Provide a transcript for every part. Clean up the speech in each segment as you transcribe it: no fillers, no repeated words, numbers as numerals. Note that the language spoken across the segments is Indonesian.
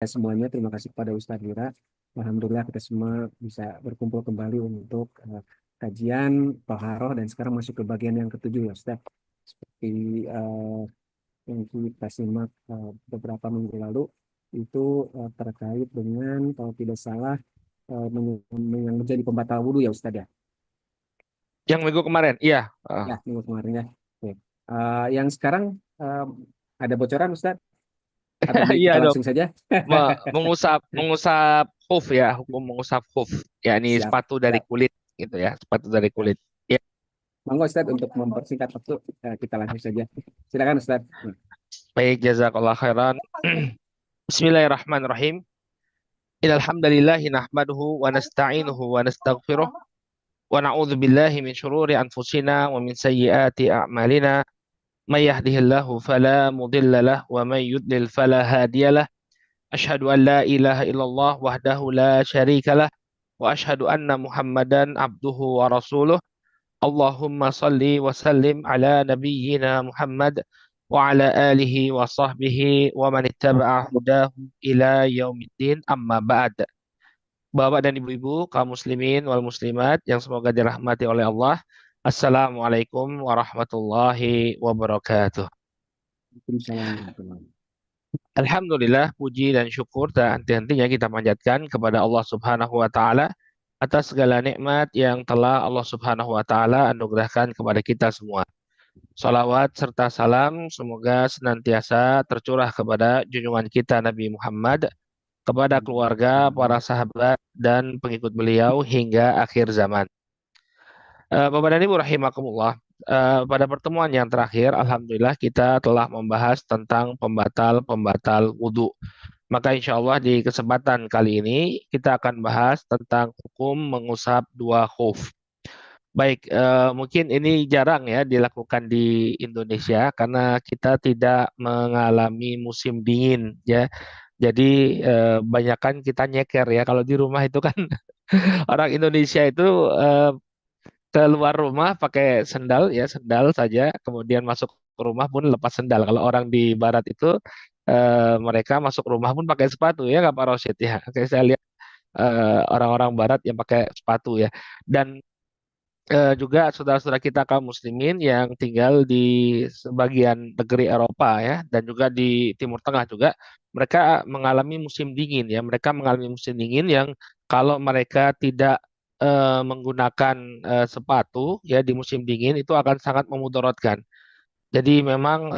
semuanya, terima kasih kepada Ustadz Wira. Alhamdulillah kita semua bisa berkumpul kembali untuk kajian Toharoh dan sekarang masuk ke bagian yang ketujuh ya Ustadz. Seperti yang kita simak beberapa minggu lalu itu terkait dengan kalau tidak salah yang menjadi pembatal wudhu ya Ustadz ya. Yang minggu kemarin, iya. Ya minggu kemarin ya. Oke. Yang sekarang eh, ada bocoran Ustadz atau Iya kita dong. langsung saja? Mengusap khuf ya, hukum mengusap khuf, yakni Siap. sepatu dari Siap. kulit gitu ya, sepatu dari Siap. kulit. Ya, Monggo Ustadz untuk mempersingkat waktu kita langsung saja. Silakan Ustadz. baik, jazakallah khairan. Bismillahirrahmanirrahim. Innal hamdalillahi nahmaduhu wa nasta'inuhu wa nastaghfiruh wa na'udzu billahi min syururi anfusina wa min sayyiati a'malina. May yahdihillahu fala mudilla lah wa may yudlil fala hadiyalah. Asyhadu an la ilaha illallah wahdahu la syarikalah wa asyhadu anna Muhammadan abduhu wa rasuluh. Allahumma salli wa sallim ala nabiyyina Muhammad wa ala alihi wa sahbihi wa man ittaba'a hudahu ila yaumiddin amma ba'd. Bapak dan Ibu-ibu, kaum muslimin wal muslimat yang semoga dirahmati oleh Allah. Assalamualaikum warahmatullahi wabarakatuh. Waalaikumsalam warahmatullahi Alhamdulillah, puji dan syukur tak henti-hentinya kita panjatkan kepada Allah Subhanahu wa taala atas segala nikmat yang telah Allah Subhanahu wa taala anugerahkan kepada kita semua. Salawat serta salam semoga senantiasa tercurah kepada junjungan kita Nabi Muhammad, kepada keluarga, para wabarakatuh. sahabat, dan pengikut beliau hingga akhir zaman. Bapak dan Ibu rahimakumullah, pada pertemuan yang terakhir, Alhamdulillah kita telah membahas tentang pembatal-pembatal wudhu. Maka insya Allah di kesempatan kali ini kita akan bahas tentang hukum mengusap dua khuf. Baik, mungkin ini jarang ya dilakukan di Indonesia karena kita tidak mengalami musim dingin ya. Jadi banyakkan kita nyeker ya. Kalau di rumah itu kan orang Indonesia itu eh, keluar rumah pakai sendal ya, sendal saja, kemudian masuk ke rumah pun lepas sendal. Kalau orang di Barat itu mereka masuk rumah pun pakai sepatu ya, nggak Pak Rosyid ya. Oke, saya lihat orang-orang Barat yang pakai sepatu ya. Dan juga saudara-saudara kita kaum muslimin yang tinggal di sebagian negeri Eropa ya dan juga di Timur Tengah juga mereka mengalami musim dingin ya, mereka mengalami musim dingin yang kalau mereka tidak menggunakan sepatu ya di musim dingin itu akan sangat memudaratkan. Jadi memang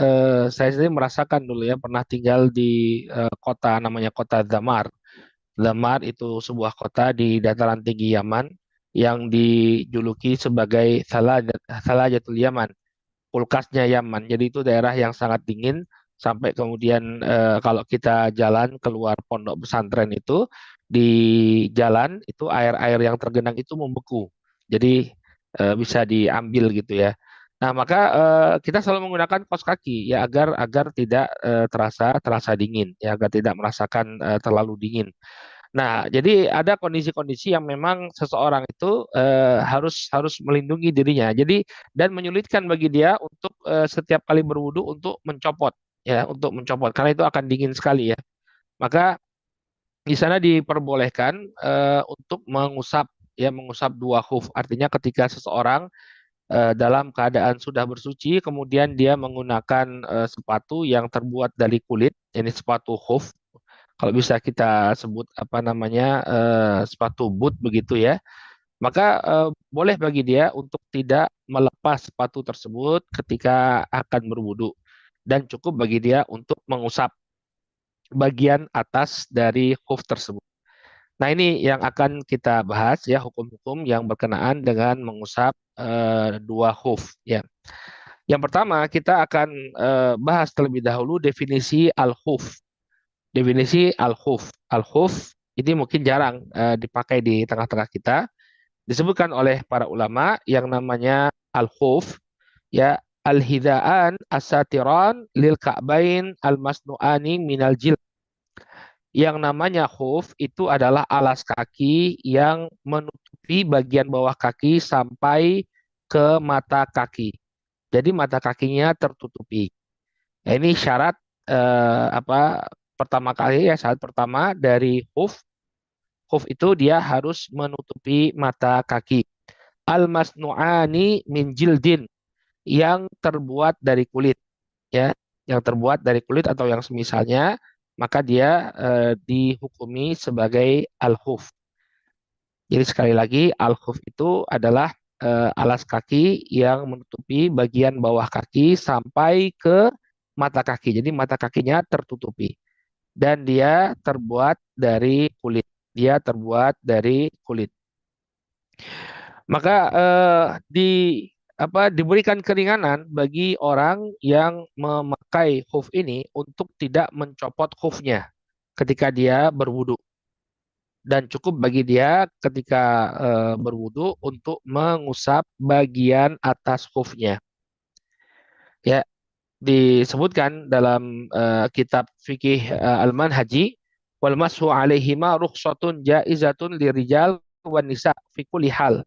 saya sendiri merasakan dulu ya, pernah tinggal di kota namanya kota Damar. Damar itu sebuah kota di dataran tinggi Yaman yang dijuluki sebagai Salajatul Yaman, kulkasnya Yaman. Jadi itu daerah yang sangat dingin sampai kemudian kalau kita jalan keluar pondok pesantren itu di jalan itu air-air yang tergenang itu membeku. Jadi bisa diambil gitu ya. Nah, maka kita selalu menggunakan kaos kaki ya agar agar tidak terasa terasa dingin ya agar tidak merasakan terlalu dingin. Nah, jadi ada kondisi-kondisi yang memang seseorang itu harus harus melindungi dirinya. Jadi dan menyulitkan bagi dia untuk setiap kali berwudu untuk mencopot ya, untuk mencopot karena itu akan dingin sekali ya. Maka di sana diperbolehkan untuk mengusap ya, mengusap dua khuf. Artinya ketika seseorang dalam keadaan sudah bersuci kemudian dia menggunakan sepatu yang terbuat dari kulit, ini sepatu khuf kalau bisa kita sebut apa namanya sepatu boot begitu ya, maka boleh bagi dia untuk tidak melepas sepatu tersebut ketika akan berwudu dan cukup bagi dia untuk mengusap bagian atas dari khuf tersebut. Nah, ini yang akan kita bahas ya, hukum-hukum yang berkenaan dengan mengusap dua khuf ya. Yang pertama kita akan bahas terlebih dahulu definisi al-khuf. Definisi al-khuf. Al-khuf ini mungkin jarang dipakai di tengah-tengah kita. Disebutkan oleh para ulama yang namanya al-khuf ya al-hidaan asatiran lil ka'bain al-masnu'ani minal jil. Yang namanya khuf itu adalah alas kaki yang menutupi bagian bawah kaki sampai ke mata kaki. Jadi mata kakinya tertutupi. Nah, ini syarat apa pertama kali ya saat pertama dari khuf. Khuf itu dia harus menutupi mata kaki. Al-masnu'ani min jildin, yang terbuat dari kulit ya, yang terbuat dari kulit atau yang semisalnya, maka dia dihukumi sebagai al-khuf. Jadi sekali lagi al-khuf itu adalah alas kaki yang menutupi bagian bawah kaki sampai ke mata kaki. Jadi mata kakinya tertutupi dan dia terbuat dari kulit. Dia terbuat dari kulit. Maka di diberikan keringanan bagi orang yang memakai khuf ini untuk tidak mencopot khufnya ketika dia berwudu, dan cukup bagi dia ketika berwudu untuk mengusap bagian atas khufnya. Ya, disebutkan dalam kitab fikih Al-Manhaji, wal mashu alaihima rukhsatun jaizatun lirijal wan nisa fi kulli hal.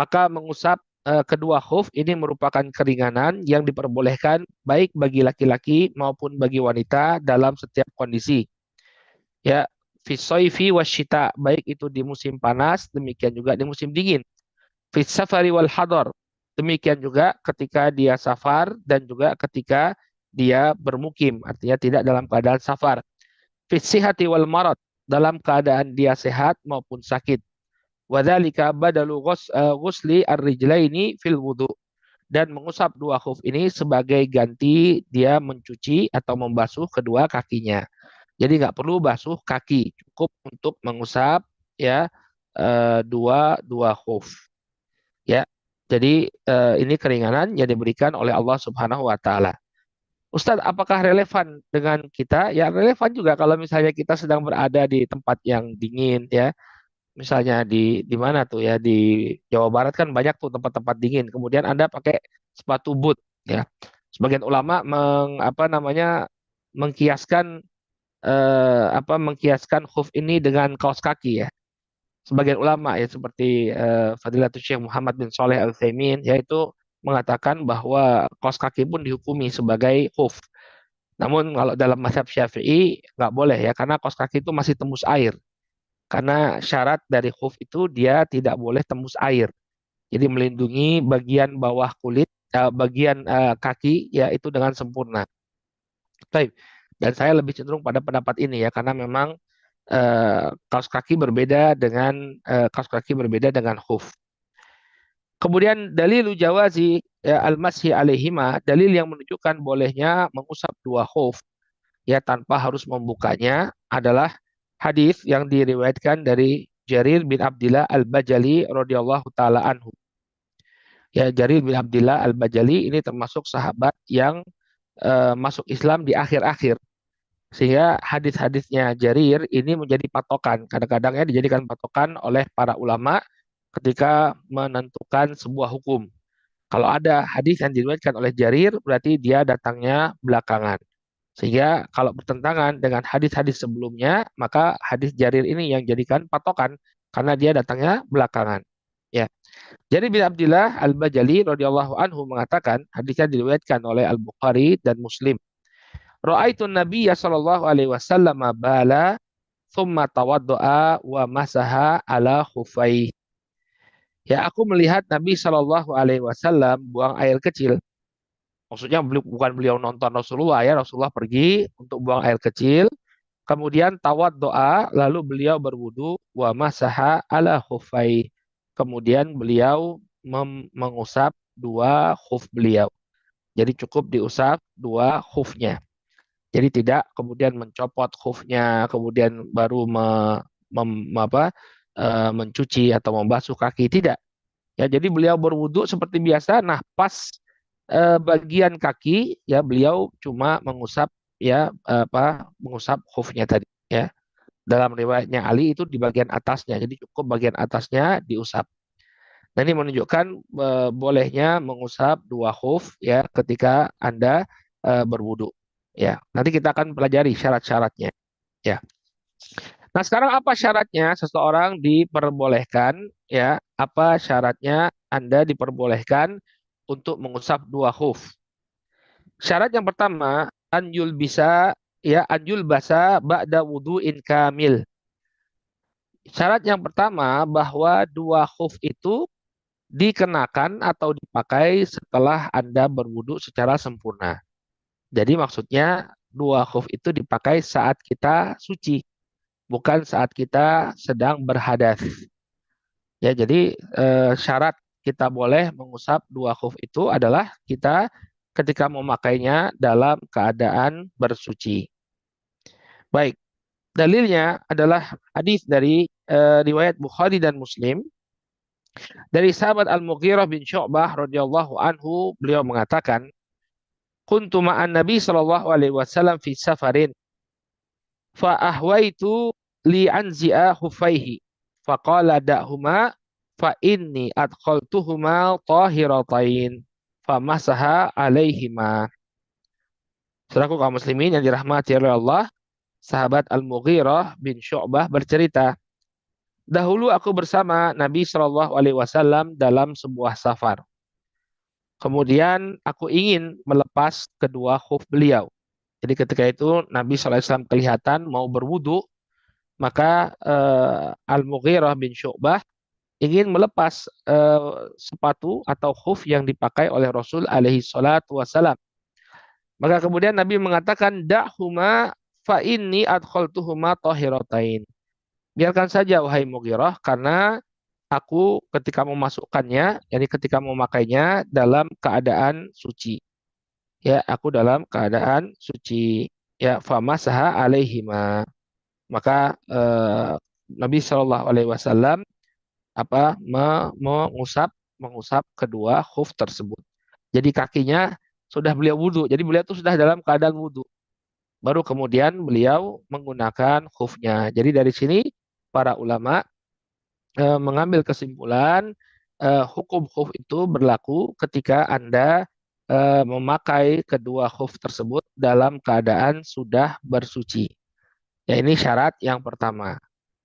Maka mengusap kedua khuf ini merupakan keringanan yang diperbolehkan baik bagi laki-laki maupun bagi wanita dalam setiap kondisi. Ya, fisaifi wasyita, baik itu di musim panas, demikian juga di musim dingin. Fis safari wal hadar, demikian juga ketika dia safar dan juga ketika dia bermukim, artinya tidak dalam keadaan safar. Fis sihati wal marad, dalam keadaan dia sehat maupun sakit. Wadzalika badalu ghusli ar-rijlaini fil wudu, dan mengusap dua khuf ini sebagai ganti dia mencuci atau membasuh kedua kakinya. Jadi nggak perlu basuh kaki, cukup untuk mengusap ya dua dua khuf ya. Jadi ini keringanan yang diberikan oleh Allah Subhanahu wa taala. Ustadz, apakah relevan dengan kita? Ya relevan juga kalau misalnya kita sedang berada di tempat yang dingin ya. Misalnya di mana tuh ya, di Jawa Barat kan banyak tuh tempat-tempat dingin. Kemudian Anda pakai sepatu boot ya. Sebagian ulama mengkiaskan mengkiaskan khuf ini dengan kaos kaki ya. Sebagian ulama ya seperti Fadilatul Syekh Muhammad bin Shalih Al-Utsaimin yaitu mengatakan bahwa kaos kaki pun dihukumi sebagai khuf. Namun kalau dalam mazhab Syafi'i nggak boleh ya, karena kaos kaki itu masih tembus air. Karena syarat dari khuf itu dia tidak boleh tembus air. Jadi melindungi bagian bawah kulit, bagian kaki ya itu dengan sempurna. Baik. Dan saya lebih cenderung pada pendapat ini ya, karena memang kaos kaki berbeda dengan khuf. Kemudian dalil jawazi ya, al-mashi alaihima, dalil yang menunjukkan bolehnya mengusap dua khuf ya tanpa harus membukanya adalah hadis yang diriwayatkan dari Jarir bin Abdullah Al-Bajali radhiyallahu taala anhu. Ya, Jarir bin Abdullah Al-Bajali ini termasuk sahabat yang masuk Islam di akhir-akhir. Sehingga hadis-hadisnya Jarir ini menjadi patokan. Kadang-kadang ya dijadikan patokan oleh para ulama ketika menentukan sebuah hukum. Kalau ada hadis yang diriwayatkan oleh Jarir, berarti dia datangnya belakangan. Sehingga kalau bertentangan dengan hadis-hadis sebelumnya, maka hadis Jarir ini yang jadikan patokan karena dia datangnya belakangan. Ya. Jadi bin Abdullah Al-Bajali radhiyallahu anhu mengatakan, hadisnya diriwayatkan oleh Al-Bukhari dan Muslim. Ra'aitun Nabiyya sallallahu alaihi wasallam bala thumma tawaddoa wa masaha ala khufai. Ya, aku melihat Nabi Shallallahu alaihi wasallam buang air kecil. Maksudnya bukan beliau nonton Rasulullah ya, Rasulullah pergi untuk buang air kecil, kemudian tawad doa, lalu beliau berwudu, wa masaha ala khufai. Kemudian beliau mengusap dua khuf beliau. Jadi cukup diusap dua khufnya. Jadi tidak kemudian mencopot khufnya, kemudian baru mencuci atau membasuh kaki, tidak. Ya, jadi beliau berwudu seperti biasa. Nah, pas bagian kaki ya beliau cuma mengusap ya mengusap khufnya tadi ya. Dalam riwayatnya Ali itu di bagian atasnya. Jadi cukup bagian atasnya diusap. Nah, ini menunjukkan bolehnya mengusap dua khuf ya ketika Anda berwudu. Ya, nanti kita akan pelajari syarat-syaratnya. Ya. Nah, sekarang apa syaratnya seseorang diperbolehkan ya? Apa syaratnya Anda diperbolehkan untuk mengusap dua khuf? Syarat yang pertama, an yul bisa ya anjul basa ba'da wudu'in kamil. Syarat yang pertama bahwa dua khuf itu dikenakan atau dipakai setelah Anda berwudu secara sempurna. Jadi maksudnya dua khuf itu dipakai saat kita suci, bukan saat kita sedang berhadas. Ya, jadi syarat kita boleh mengusap dua khuf itu adalah kita ketika memakainya dalam keadaan bersuci. Baik, dalilnya adalah hadis dari riwayat Bukhari dan Muslim dari sahabat Al-Mughirah bin Syu'bah radhiyallahu anhu, beliau mengatakan, "Kuntu ma'an Nabi sallallahu alaihi wasallam fi safarin fa ahwaitu li anzi'a hufaihi faqala da'huma fa inni adkhaltuhuma tahiratain famasaha alaihima." Saudaraku kaum muslimin yang dirahmati oleh Allah, sahabat Al-Mughirah bin Syu'bah bercerita, dahulu aku bersama Nabi Shallallahu Alaihi Wasallam dalam sebuah safar. Kemudian aku ingin melepas kedua khuf beliau. Jadi ketika itu Nabi Shallallahu Alaihi Wasallam kelihatan mau berwudu, maka Al-Mughirah bin Syu'bah ingin melepas sepatu atau khuf yang dipakai oleh Rasul alaihi salatu wasallam. Maka kemudian Nabi mengatakan, da'huma fa inni adkhaltuhuma tahiratain. Biarkan saja wahai Mughirah, karena aku ketika memasukkannya, yani ketika memakainya dalam keadaan suci. Ya, aku dalam keadaan suci. Ya, famasaha alaihima. Maka Nabi Shallallahu Alaihi Wasallam mengusap kedua khuf tersebut. Jadi kakinya sudah beliau wudhu. Jadi beliau itu sudah dalam keadaan wudhu. Baru kemudian beliau menggunakan khufnya. Jadi dari sini para ulama mengambil kesimpulan hukum khuf itu berlaku ketika Anda memakai kedua khuf tersebut dalam keadaan sudah bersuci. Ya, ini syarat yang pertama.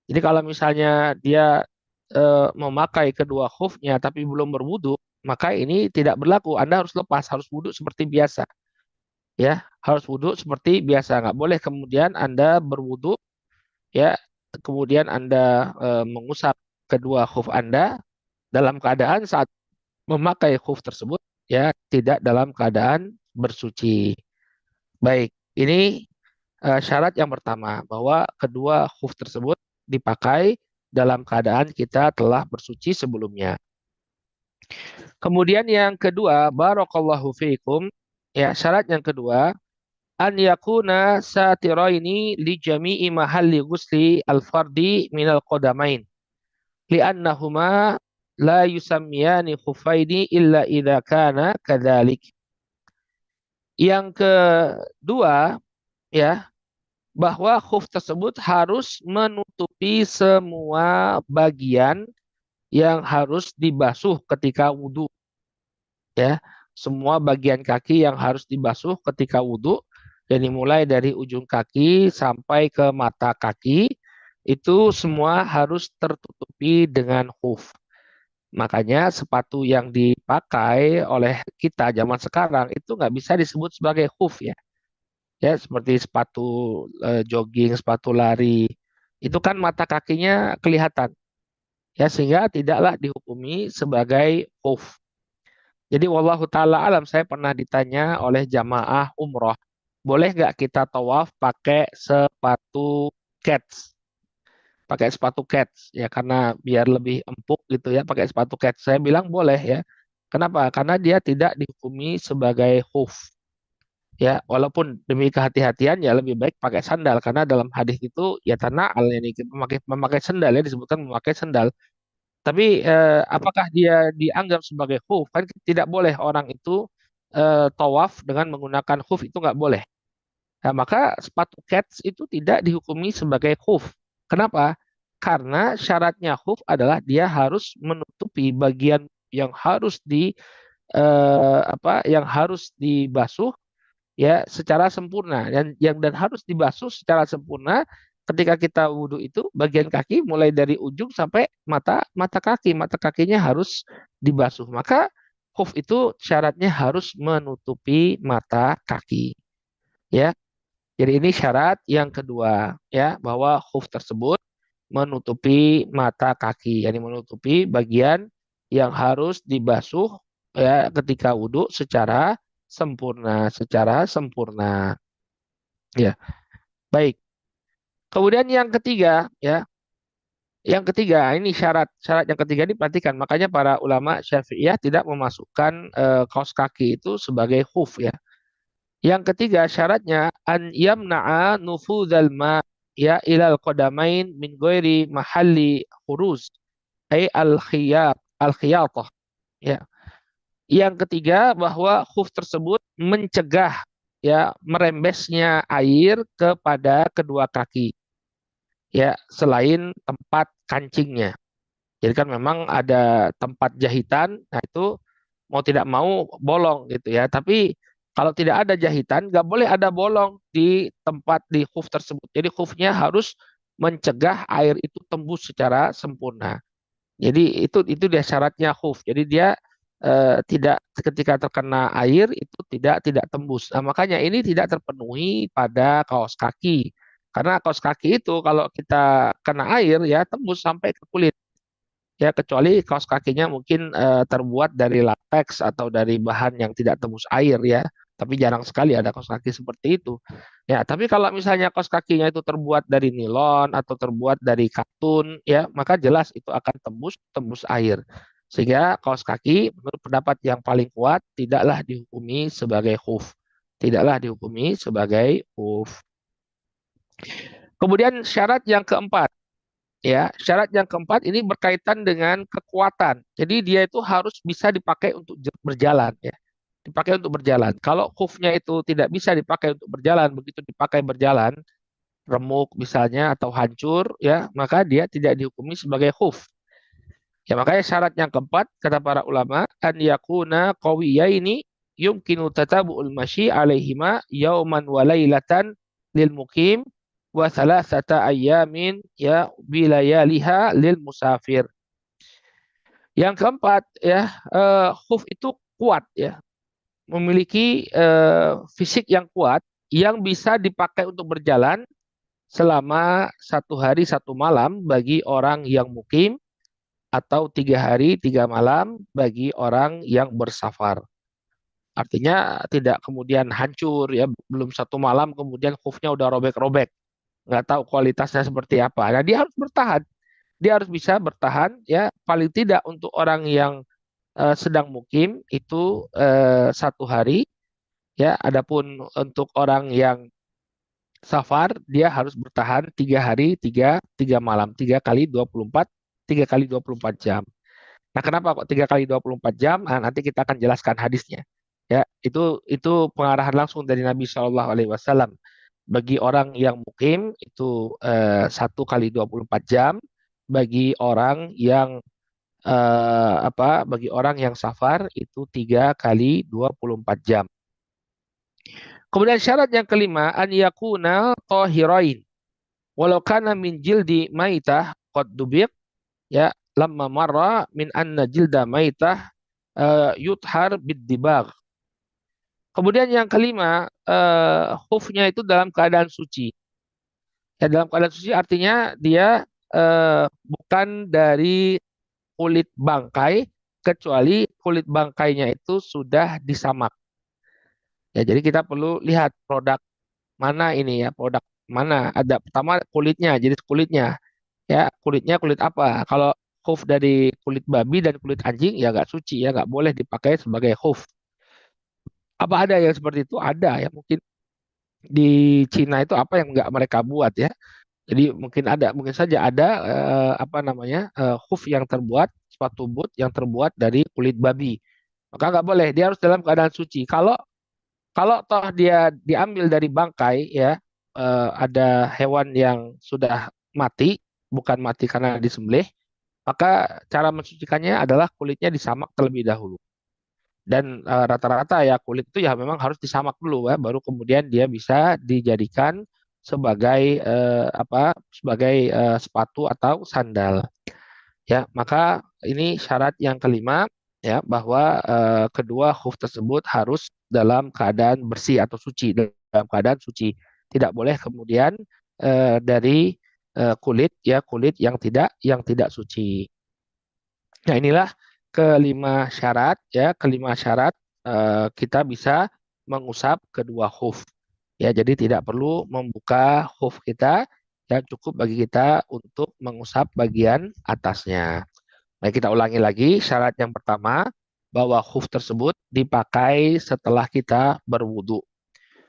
Jadi kalau misalnya dia memakai kedua khufnya tapi belum berwudu, maka ini tidak berlaku. Anda harus lepas, harus wudu seperti biasa. Ya, harus wudu seperti biasa. Nggak boleh kemudian Anda berwudu, ya, kemudian Anda mengusap kedua khuf Anda dalam keadaan saat memakai khuf tersebut ya tidak dalam keadaan bersuci. Baik, ini syarat yang pertama bahwa kedua khuf tersebut dipakai dalam keadaan kita telah bersuci sebelumnya. Kemudian yang kedua, barakallahu fiikum, ya syarat yang kedua, an yakuna satiraini li jami'i mahalli ghusli al-fardi minal qadamain li'annahuma la yusammiyani khuffaini illa idza kana kadzalik. Yang kedua, ya, bahwa khuf tersebut harus menutupi semua bagian yang harus dibasuh ketika wudhu, ya. Semua bagian kaki yang harus dibasuh ketika wudhu, dan dimulai dari ujung kaki sampai ke mata kaki, itu semua harus tertutupi dengan khuf. Makanya sepatu yang dipakai oleh kita zaman sekarang itu nggak bisa disebut sebagai khuf ya. Ya seperti sepatu jogging, sepatu lari. Itu kan mata kakinya kelihatan. Ya sehingga tidaklah dihukumi sebagai khuf. Jadi wallahu taala alam, saya pernah ditanya oleh jamaah umroh, boleh nggak kita tawaf pakai sepatu kets? Pakai sepatu kets ya karena biar lebih empuk gitu ya pakai sepatu kets. Saya bilang boleh ya. Kenapa? Karena dia tidak dihukumi sebagai khuf. Ya, walaupun demi kehati-hatian ya lebih baik pakai sandal karena dalam hadis itu ya tana'al ini memakai memakai sandal ya disebutkan memakai sandal. Tapi apakah dia dianggap sebagai khuf? Kan tidak boleh orang itu tawaf dengan menggunakan khuf itu nggak boleh. Nah, maka sepatu kets itu tidak dihukumi sebagai khuf. Kenapa? Karena syaratnya khuf adalah dia harus menutupi bagian yang harus yang harus dibasuh ya secara sempurna dan harus dibasuh secara sempurna ketika kita wudhu itu bagian kaki mulai dari ujung sampai mata kakinya harus dibasuh. Maka khuf itu syaratnya harus menutupi mata kaki. Ya, Jadi ini syarat yang kedua ya, bahwa khuf tersebut menutupi mata kaki, yani menutupi bagian yang harus dibasuh ya ketika wudhu secara sempurna. Ya, baik. Kemudian yang ketiga ya, yang ketiga ini syarat yang ketiga ini perhatikan, makanya para ulama Syafi'iyah tidak memasukkan kaos kaki itu sebagai khuf ya. Yang ketiga syaratnya an yamna'a nufudhal ma ya ilal qadamain min ghairi mahalli khuruz ay al khiyatah ya. Yang ketiga bahwa khuf tersebut mencegah ya merembesnya air kepada kedua kaki ya selain tempat kancingnya. Jadi kan memang ada tempat jahitan, nah itu mau tidak mau bolong gitu ya. Tapi kalau tidak ada jahitan, nggak boleh ada bolong di tempat di khuf tersebut. Jadi khufnya harus mencegah air itu tembus secara sempurna. Jadi itu dia syaratnya khuf. Jadi dia tidak ketika terkena air itu tidak tembus. Nah, makanya ini tidak terpenuhi pada kaos kaki. Karena kaos kaki itu kalau kita kena air ya tembus sampai ke kulit. Ya, kecuali kaos kakinya mungkin terbuat dari latex atau dari bahan yang tidak tembus air ya. Tapi jarang sekali ada kaos kaki seperti itu. Ya, tapi kalau misalnya kaos kakinya itu terbuat dari nilon atau terbuat dari katun ya, maka jelas itu akan tembus tembus air. Sehingga kaos kaki menurut pendapat yang paling kuat tidaklah dihukumi sebagai khuf. Tidaklah dihukumi sebagai khuf. Kemudian syarat yang keempat. Ya, syarat yang keempat ini berkaitan dengan kekuatan. Jadi dia itu harus bisa dipakai untuk berjalan ya. Dipakai untuk berjalan. Kalau khufnya itu tidak bisa dipakai untuk berjalan, begitu dipakai berjalan, remuk misalnya atau hancur ya, maka dia tidak dihukumi sebagai khuf. Ya, makanya syarat yang keempat kata para ulama an yakuna qawiyaini yumkinu tatabu'ul masyi alaihima yauman wa lailatan lil mukim wa thalathata ayyamin ya bilayaliha lil musafir. Yang keempat ya, khuf itu kuat ya, memiliki fisik yang kuat yang bisa dipakai untuk berjalan selama 1 hari 1 malam bagi orang yang mukim atau 3 hari 3 malam bagi orang yang bersafar. Artinya tidak kemudian hancur ya, belum 1 malam kemudian khufnya udah robek-robek, nggak tahu kualitasnya seperti apa. Nah, dia harus bertahan, dia harus bisa bertahan ya paling tidak untuk orang yang sedang mukim itu 1 hari ya. Adapun untuk orang yang safar dia harus bertahan 3 hari 3 malam, 3 kali 24 jam. Nah, kenapa kok 3 kali 24 jam? Nah, nanti kita akan jelaskan hadisnya. Ya, itu pengarahan langsung dari Nabi Shallallahu Alaihi Wasallam. Bagi orang yang mukim itu 1 kali 24 jam. Bagi orang yang bagi orang yang safar itu 3 kali 24 jam. Kemudian syarat yang kelima an yakuna tahirain walau kana min jildi maitah qad dubiq ya lamma marra min anna jilda maitah yuthar bid-dibagh. Kemudian yang kelima, khufnya itu dalam keadaan suci. Ya, dalam keadaan suci artinya dia bukan dari kulit bangkai, kecuali kulit bangkainya itu sudah disamak. Ya, jadi kita perlu lihat produk mana ini ya, produk mana. Ada pertama kulitnya, jadi kulitnya. Ya, kulitnya kulit apa? Kalau khuf dari kulit babi dan kulit anjing ya nggak suci ya, nggak boleh dipakai sebagai khuf. Apa ada yang seperti itu? Ada ya, mungkin di Cina itu apa yang nggak mereka buat ya. Jadi mungkin saja ada khuf yang terbuat sepatu boot yang terbuat dari kulit babi. Maka nggak boleh, dia harus dalam keadaan suci. Kalau kalau toh dia diambil dari bangkai ya, ada hewan yang sudah mati, bukan mati karena disembelih, maka cara mensucikannya adalah kulitnya disamak terlebih dahulu. Dan rata-rata ya kulit itu ya memang harus disamak dulu ya, baru kemudian dia bisa dijadikan sebagai sepatu atau sandal. Ya, maka ini syarat yang kelima ya, bahwa kedua khuf tersebut harus dalam keadaan bersih atau suci, dalam keadaan suci. Tidak boleh kemudian dari kulit ya kulit yang tidak suci. Nah, inilah kelima syarat kita bisa mengusap kedua huf. Ya, jadi tidak perlu membuka huf kita, ya cukup bagi kita untuk mengusap bagian atasnya. Baik, kita ulangi lagi syarat yang pertama bahwa huf tersebut dipakai setelah kita berwudu.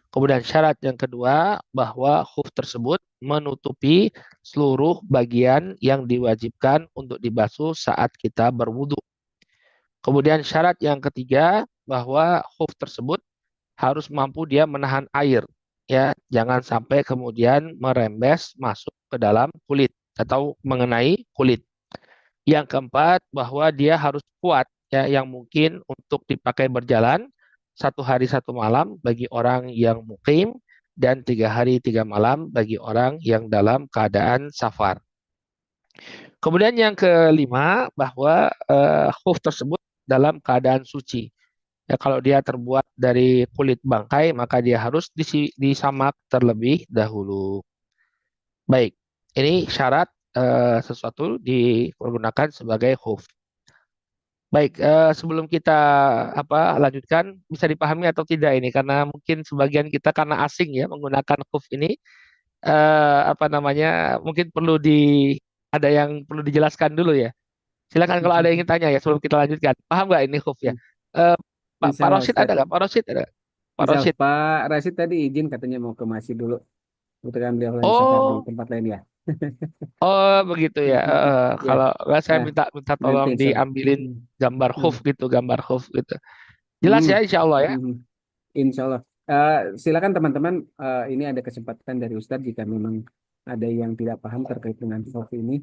Kemudian syarat yang kedua bahwa khuf tersebut menutupi seluruh bagian yang diwajibkan untuk dibasuh saat kita berwudu. Kemudian syarat yang ketiga bahwa khuf tersebut harus mampu dia menahan air, ya, jangan sampai kemudian merembes masuk ke dalam kulit atau mengenai kulit. Yang keempat, bahwa dia harus kuat, ya, yang mungkin untuk dipakai berjalan 1 hari 1 malam bagi orang yang mukim dan 3 hari 3 malam bagi orang yang dalam keadaan safar. Kemudian yang kelima, bahwa khuf tersebut dalam keadaan suci. Ya, kalau dia terbuat dari kulit bangkai, maka dia harus disamak terlebih dahulu. Baik, ini syarat sesuatu dipergunakan sebagai khuf. Baik, sebelum kita lanjutkan, bisa dipahami atau tidak ini? Karena mungkin sebagian kita karena asing ya menggunakan khuf ini, mungkin ada yang perlu dijelaskan dulu ya. Silakan kalau ada yang ingin tanya ya sebelum kita lanjutkan. Paham nggak ini khuf ya? Eh, Pak Insya Allah Rosid ada Ustaz. nggak? Pak Rosid ada? Pak Insya Allah Rosid. Pak Rashid tadi izin katanya mau ke masjid dulu. Kebetulan beliau lagi safar di Oh, tempat lain ya. oh begitu ya. Ya, Kalau nggak saya nah minta minta nanti tolong insya Allah. diambilin Hmm, gambar hmm, khuf gitu, gambar khuf gitu. Jelas hmm, ya, Insya Allah ya. hmm. Insya Allah. Silakan teman-teman, ini ada kesempatan dari Ustadz jika memang ada yang tidak paham terkait dengan soft ini,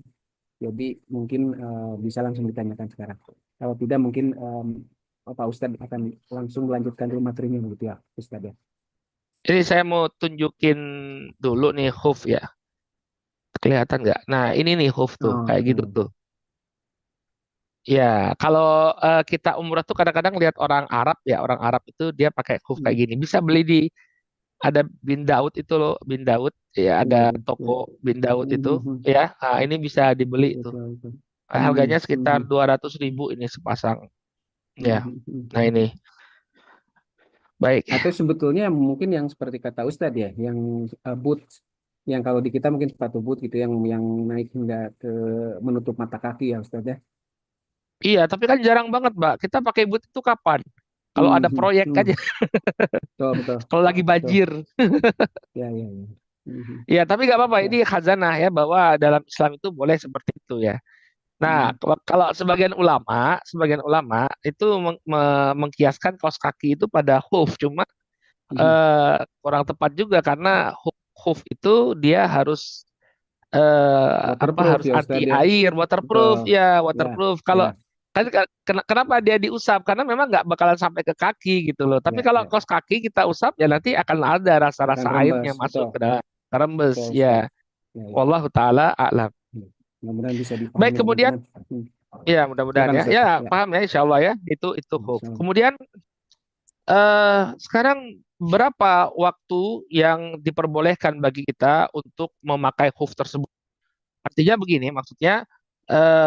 jadi mungkin bisa langsung ditanyakan sekarang. Kalau tidak mungkin Pak Ustadz akan langsung melanjutkan dulu materinya begitu ya, Ustadz ya. Ini saya mau tunjukin dulu nih hoof ya. Kelihatan nggak? Nah, ini nih hoof tuh, Oh, kayak gitu oke. tuh. Ya, kalau kita umrah tuh kadang-kadang lihat orang Arab ya, orang Arab itu dia pakai hoof kayak Hmm, gini. Bisa beli di ada Bin Daud itu loh, Bin Daud. Ya, ada benar, benar. toko Ya. Bin Daud itu. Hmm, hmm, Ya, nah, ini bisa dibeli betul, tuh. betul, betul. Harganya Hmm, sekitar hmm, 200.000 ini sepasang. Ya, hmm, hmm, hmm. nah ini. Baik. Atau sebetulnya mungkin yang seperti kata Ustadz ya, yang boot, yang kalau di kita mungkin sepatu boot gitu, yang naik hingga ke menutup mata kaki ya Ustadz ya. Iya, tapi kan jarang banget, Mbak. Kita pakai boot itu kapan? Kalau Hmm, ada hmm, proyek hmm. aja, Betul, betul, kalau lagi betul. banjir. Ya, ya, ya. Hmm, hmm. Ya, tapi nggak apa-apa. Ini Ya. khazanah ya bahwa dalam Islam itu boleh seperti itu ya. Nah, Hmm, kalau sebagian ulama itu mengkiaskan kaos kaki itu pada hoof, cuma hmm. kurang tepat juga karena hoof itu dia harus Waterproof harus ya anti Ustadz ya. air, waterproof Betul. ya, Ya, waterproof. ya, Kalau kan kenapa dia diusap? Karena memang nggak bakalan sampai ke kaki gitu loh. Tapi ya, kalau ya. kaos kaki kita usap ya nanti akan ada Akan rasa-rasa rembes, airnya masuk betul, ke dalam rembes betul Ustadz. ya. Ya, ya. Wallahu taala a'lam. Hmm. Mudah-mudahan bisa Baik, dipahami kemudian teman-teman. Hmm. ya mudah-mudahan Silakan ya. Ustadz. Ya, Ya. paham ya insya Allah ya. Itu hoax. Insya Kemudian sekarang berapa waktu yang diperbolehkan bagi kita untuk memakai hoof tersebut? Artinya begini, maksudnya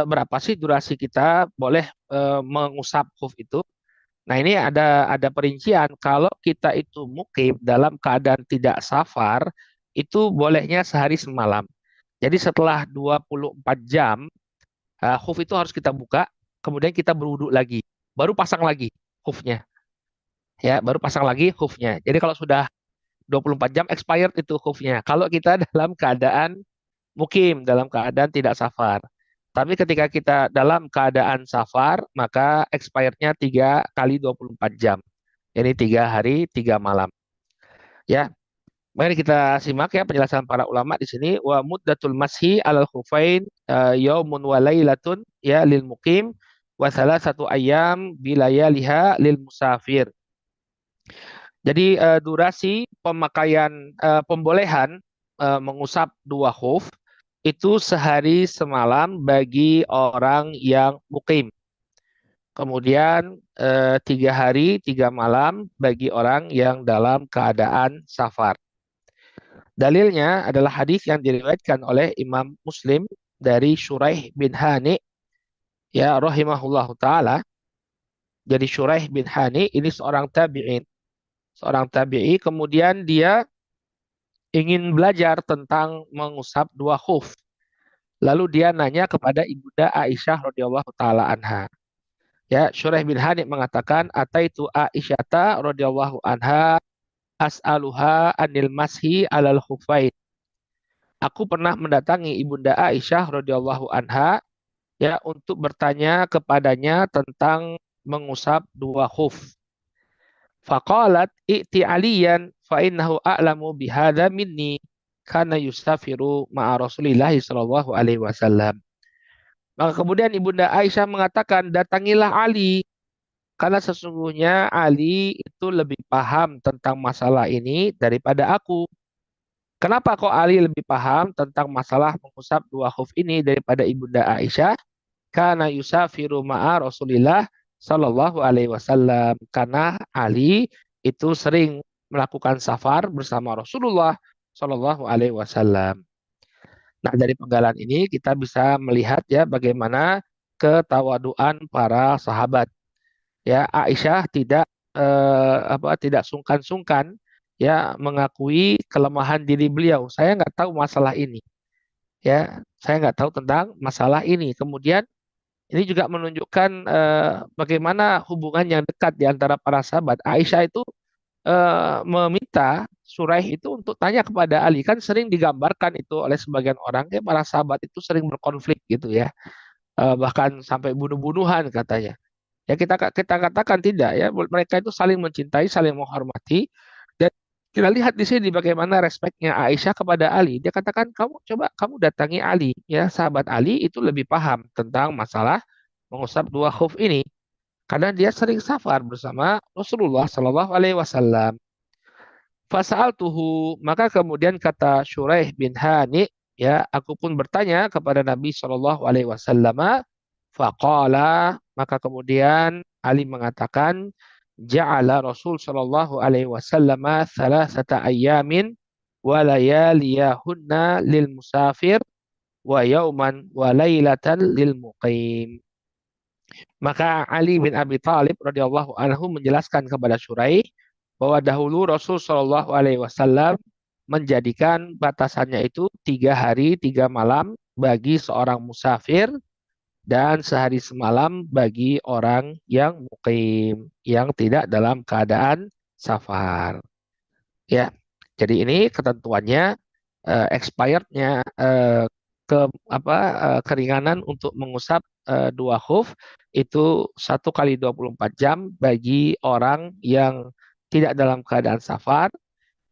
berapa sih durasi kita boleh mengusap hoof itu? Nah, ini ada perincian. Kalau kita itu mukim dalam keadaan tidak safar, itu bolehnya 1 hari 1 malam. Jadi setelah 24 jam, hoof itu harus kita buka, kemudian kita berwudu lagi, baru pasang lagi hoofnya. Ya, baru pasang lagi hoofnya. Jadi kalau sudah 24 jam expired itu hoofnya. Kalau kita dalam keadaan mukim, dalam keadaan tidak safar. Tapi ketika kita dalam keadaan safar, maka expirednya 3 kali 24 jam. Jadi 3 hari 3 malam. Ya, mari kita simak ya penjelasan para ulama di sini. Wa muddatul mashi alal khufain yaumun wa lailatun ya lil mukim wa salah 1 ayam bilayaliha lil musafir. Jadi durasi pembolehan mengusap 2 hoof itu 1 hari 1 malam bagi orang yang mukim. Kemudian 3 hari 3 malam bagi orang yang dalam keadaan safar. Dalilnya adalah hadis yang diriwayatkan oleh Imam Muslim dari Shuraih bin Hani ya rahimahullahu taala. Jadi Shuraih bin Hani ini seorang tabi'i kemudian dia ingin belajar tentang mengusap dua khuf. Lalu dia nanya kepada Ibunda Aisyah radhiyallahu taala anha. Ya, Shuraih bin Hani mengatakan, "Ataitu Aisyata radhiyallahu anha as'aluha anil mashi alal khufain." Aku pernah mendatangi Ibunda Aisyah radhiyallahu anha ya untuk bertanya kepadanya tentang mengusap dua khuf. Faqalat i'ti aliyan fa innahu a'lamu bihadza minni kana yusafiru ma'a Rasulillah sallallahu alaihi wasallam. Maka kemudian Ibunda Aisyah mengatakan, datangilah Ali karena sesungguhnya Ali itu lebih paham tentang masalah ini daripada aku. Kenapa kok Ali lebih paham tentang masalah mengusap dua khuf ini daripada Ibunda Aisyah? Karena yusafiru ma'a Rasulillah Sallallahu Alaihi Wasallam. Karena Ali itu sering melakukan safar bersama Rasulullah Sallallahu Alaihi Wasallam. Nah, dari penggalan ini kita bisa melihat ya bagaimana ketawaduan para sahabat. Ya, Aisyah tidak sungkan-sungkan ya mengakui kelemahan diri beliau. Saya nggak tahu masalah ini. Ya, saya nggak tahu tentang masalah ini. Kemudian ini juga menunjukkan bagaimana hubungan yang dekat di antara para sahabat. Aisyah itu meminta Suraih itu untuk tanya kepada Ali. Kan sering digambarkan itu oleh sebagian orang, ya para sahabat itu sering berkonflik gitu ya. Bahkan sampai bunuh-bunuhan katanya. Ya kita katakan tidak ya. Mereka itu saling mencintai, saling menghormati. Dan kita lihat di sini bagaimana respeknya Aisyah kepada Ali. Dia katakan kamu datangi Ali ya, sahabat Ali itu lebih paham tentang masalah mengusap dua khuf ini karena dia sering safar bersama Rasulullah Shallallahu Alaihi Wasallam. Fasa'altuhu, maka kemudian kata Shuraih bin Hani, ya, aku pun bertanya kepada Nabi Shallallahu Alaihi Wasallam. Faqala, maka kemudian Ali mengatakan, ja'ala Rasul Shallallahu Alaihi Wasallam thalathata ayyamin wa layaliyahunna lil musafir wa yauman wa lailatan lil muqim. Maka Ali bin Abi Thalib radhiyallahu anhu menjelaskan kepada Syuraih bahwa dahulu Rasul Shallallahu Alaihi Wasallam menjadikan batasannya itu 3 hari 3 malam bagi seorang musafir dan sehari semalam bagi orang yang mukim yang tidak dalam keadaan safar. Ya, jadi ini ketentuannya expirednya ke keringanan untuk mengusap dua khuf itu 1 kali 24 jam bagi orang yang tidak dalam keadaan safar.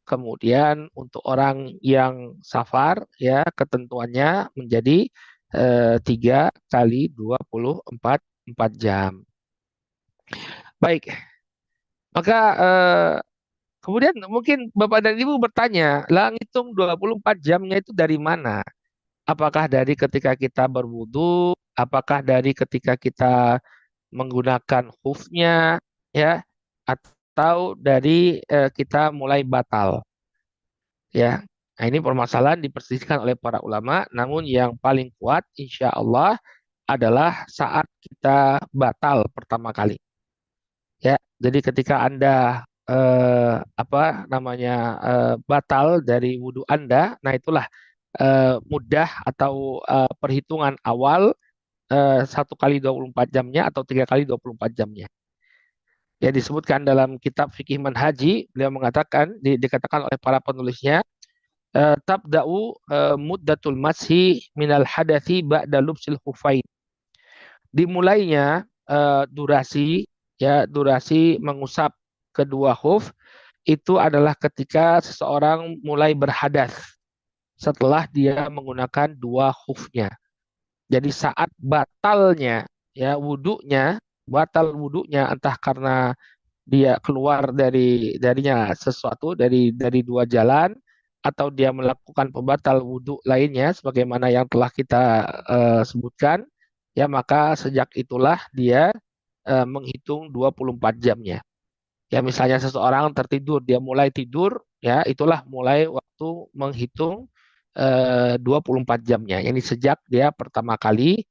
Kemudian untuk orang yang safar ya ketentuannya menjadi 3 kali 24 jam. Baik, maka kemudian mungkin Bapak dan Ibu bertanya, lah ngitung 24 jamnya itu dari mana? Apakah dari ketika kita berwudu, apakah dari ketika kita menggunakan hufnya, ya, atau dari kita mulai batal, ya. Nah, ini permasalahan diperselisihkan oleh para ulama, namun yang paling kuat insya Allah adalah saat kita batal pertama kali. Ya, jadi ketika Anda batal dari wudhu Anda, nah itulah mudah atau perhitungan awal 1 kali 24 jamnya atau 3 kali 24 jamnya. Ya disebutkan dalam kitab Fikih Manhaji, beliau mengatakan, dikatakan oleh para penulisnya, tabda'u muddatul mashi minal hadathi ba'da lubsil khufain. Dimulainya durasi mengusap kedua khuf itu adalah ketika seseorang mulai berhadas setelah dia menggunakan dua khufnya. Jadi saat batalnya ya batal wudunya entah karena dia keluar darinya sesuatu dari dua jalan atau dia melakukan pembatal wudhu lainnya sebagaimana yang telah kita sebutkan ya maka sejak itulah dia menghitung 24 jamnya. Ya misalnya seseorang tertidur, dia mulai tidur ya itulah mulai waktu menghitung 24 jamnya. Ini sejak dia pertama kali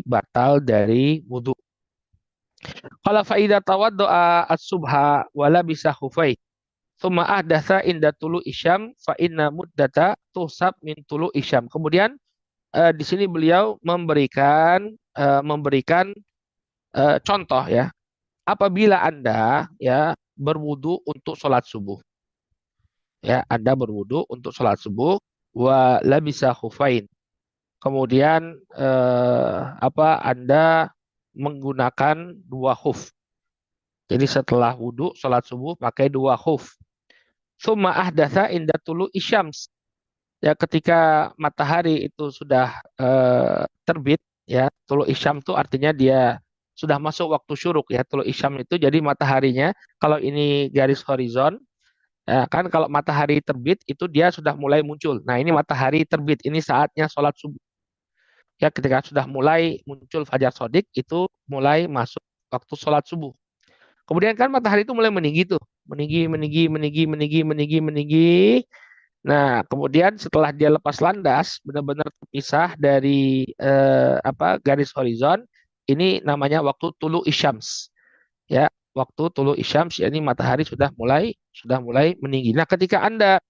batal dari wudhu. Qala fa idza tawaddaa as-subha wala bisa khufai. Tsumma ahdatsa inda tulu isyam fa inna muddata tuhsab min tulu isyam. Kemudian di sini beliau memberikan contoh ya. Apabila Anda ya berwudu untuk sholat subuh, ya Anda berwudu untuk sholat subuh, wa labisa khufain. Kemudian Anda menggunakan dua khuf. Jadi setelah wudu sholat subuh pakai dua khuf. Summa ahdatsa inda tulu isyams. Ya ketika matahari itu sudah terbit, ya tulu isyam itu artinya dia sudah masuk waktu syuruk, ya tulu isyam itu jadi mataharinya kalau ini garis horizon, ya kan kalau matahari terbit itu dia sudah mulai muncul. Nah ini matahari terbit, ini saatnya sholat subuh. Ya ketika sudah mulai muncul fajar sodik itu mulai masuk waktu sholat subuh. Kemudian kan matahari itu mulai meninggi tuh, meninggi, meninggi, meninggi, meninggi, meninggi, meninggi. Nah, kemudian setelah dia lepas landas, benar-benar terpisah dari garis horizon, ini namanya waktu tulu isyams. Ya, waktu tulu isyams, yakni matahari sudah mulai meninggi. Nah, ketika Anda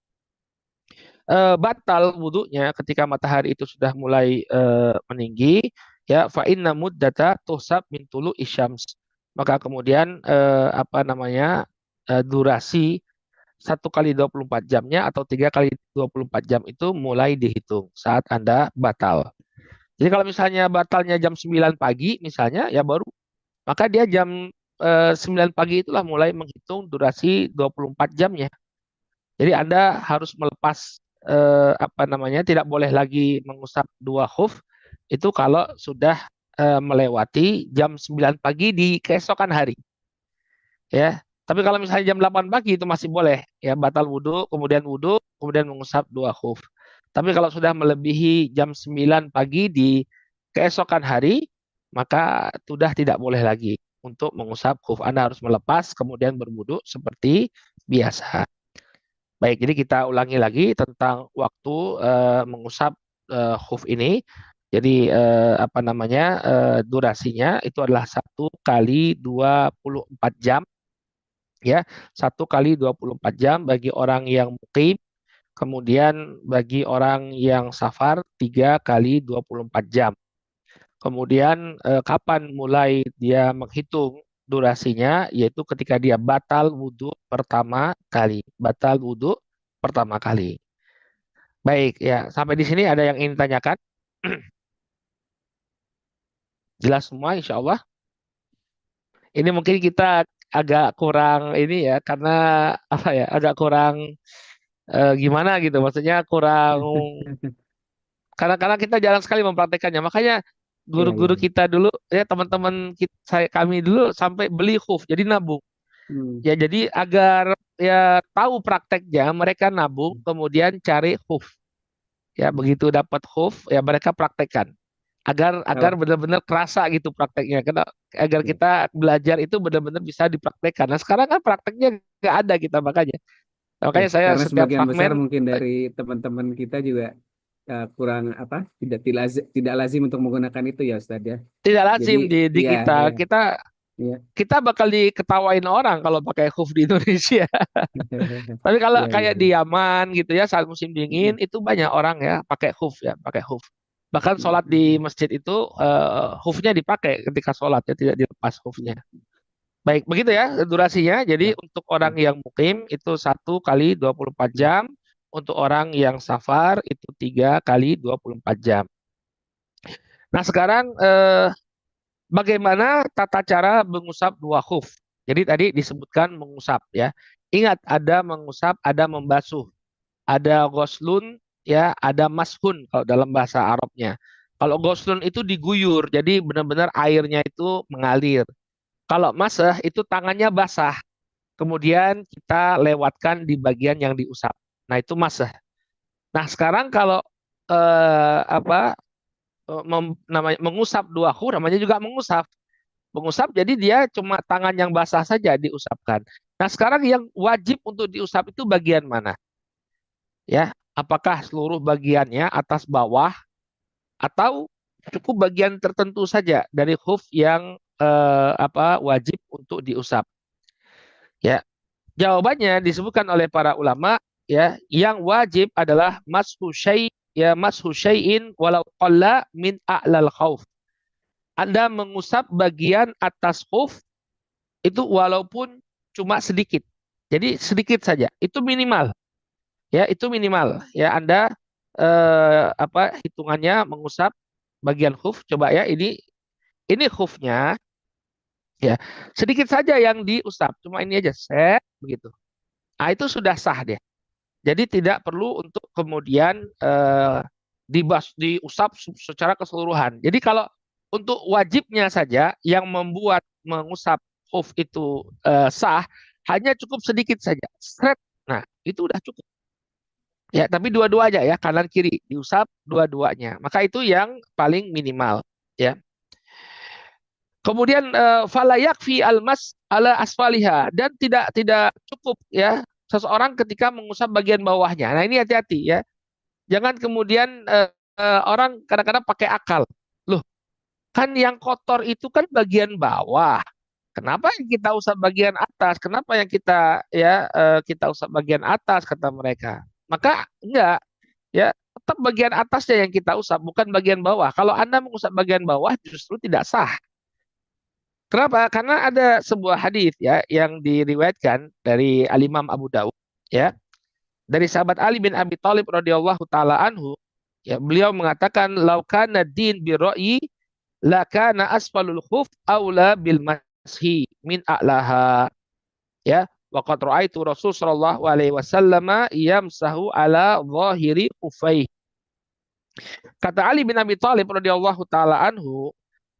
batal wudhunya ketika matahari itu sudah mulai meninggi, ya fa inna muddata tuhsab min tulu isyams. Maka kemudian durasi 1 kali 24 jamnya atau 3 kali 24 jam itu mulai dihitung saat Anda batal. Jadi kalau misalnya batalnya jam 9 pagi misalnya ya baru, maka dia jam 9 pagi itulah mulai menghitung durasi 24 jamnya. Jadi Anda harus melepas tidak boleh lagi mengusap dua khuf itu kalau sudah melewati jam 9 pagi di keesokan hari. Ya. Tapi kalau misalnya jam 8 pagi itu masih boleh ya batal wudhu, kemudian mengusap dua khuf. Tapi kalau sudah melebihi jam 9 pagi di keesokan hari, maka sudah tidak boleh lagi untuk mengusap khuf. Anda harus melepas kemudian berwudhu seperti biasa. Baik, jadi kita ulangi lagi tentang waktu mengusap khuf ini. Jadi durasinya itu adalah 1 kali 24 jam, ya 1 kali 24 jam bagi orang yang mukim, kemudian bagi orang yang safar 3 kali 24 jam. Kemudian kapan mulai dia menghitung durasinya, yaitu ketika dia batal wudhu pertama kali. Baik ya, sampai di sini ada yang ingin tanyakan? Jelas semua insya Allah. Ini mungkin kita agak kurang ini ya, karena agak kurang gimana gitu, maksudnya kurang, karena kita jarang sekali mempraktekannya. Makanya Iya, iya, guru-guru iya. kita dulu, ya teman-teman kami dulu sampai beli khuf, jadi nabung. Hmm. Ya jadi agar ya tahu prakteknya, mereka nabung, kemudian cari khuf. Ya begitu dapat khuf, ya mereka praktekkan. Agar agar Kalau benar-benar kerasa gitu prakteknya. Agar ya, kita belajar itu benar-benar bisa dipraktekkan. Nah sekarang kan prakteknya nggak ada kita makanya. ya, Makanya saya karena setiap sebagian besar fragmen mungkin dari teman-teman kita juga kurang apa tidak lazim untuk menggunakan itu ya Ustadz ya. tidak Jadi lazim di iya, kita. iya, Kita iya. kita bakal diketawain orang kalau pakai khuf di Indonesia. Tapi kalau Iya, iya, kayak iya. di Yaman gitu ya saat musim dingin Mm, itu banyak orang ya pakai khuf ya, pakai khuf. Bahkan mm, sholat di mm, masjid itu khufnya dipakai ketika sholat ya, tidak dilepas khufnya. mm. Baik, begitu ya durasinya. Jadi Ya, untuk orang ya, yang mukim itu 1 kali 24 ya. jam. Untuk orang yang safar itu 3 kali 24 jam. Nah sekarang bagaimana tata cara mengusap dua khuf? Jadi tadi disebutkan mengusap ya. Ingat ada mengusap, ada membasuh. Ada goslun ya, ada mashun kalau dalam bahasa Arabnya. Kalau goslun itu diguyur, jadi benar-benar airnya itu mengalir. Kalau masah itu tangannya basah, kemudian kita lewatkan di bagian yang diusap. Nah itu masah. Nah sekarang kalau eh, apa namanya mengusap dua khuf namanya juga mengusap. Mengusap jadi dia cuma tangan yang basah saja diusapkan. Nah, sekarang yang wajib untuk diusap itu bagian mana? Ya, apakah seluruh bagiannya atas bawah atau cukup bagian tertentu saja dari huf yang wajib untuk diusap? Ya, jawabannya disebutkan oleh para ulama ya, yang wajib adalah mashu syai'in walau qalla min a'lal khauf. Anda mengusap bagian atas huf itu walaupun cuma sedikit. Jadi sedikit saja, itu minimal. Ya, itu minimal. Ya, Anda hitungannya mengusap bagian huf. Coba ya, ini hufnya ya. Sedikit saja yang diusap, cuma ini aja set begitu. Nah, itu sudah sah dia. Jadi tidak perlu untuk kemudian diusap secara keseluruhan. Jadi kalau untuk wajibnya saja yang membuat mengusap hoof itu sah, hanya cukup sedikit saja. Seret. Nah, itu udah cukup. Ya, tapi dua-duanya ya, kanan kiri diusap dua-duanya. Maka itu yang paling minimal, ya. Kemudian fala yakfi almas ala asfaliha, dan tidak cukup ya seseorang ketika mengusap bagian bawahnya. Nah, ini hati-hati ya. Jangan kemudian orang kadang-kadang pakai akal. Loh, kan yang kotor itu kan bagian bawah. Kenapa yang kita usap bagian atas? Kenapa yang kita usap bagian atas kata mereka? Maka enggak ya, tetap bagian atasnya yang kita usap, bukan bagian bawah. Kalau Anda mengusap bagian bawah justru tidak sah. Kenapa? Karena ada sebuah hadis ya yang diriwayatkan dari Al-Imam Abu Dawud ya, dari sahabat Ali bin Abi Thalib radhiyallahu taala anhu, ya, beliau mengatakan laukana din bi ra'yi lakana asfalul khuf aula bil mashi min a'laha, ya, wa qad ra'aitu Rasul sallallahu alaihi wasallam yamsahu ala zahiri khufai. Kata Ali bin Abi Thalib radhiyallahu taala anhu,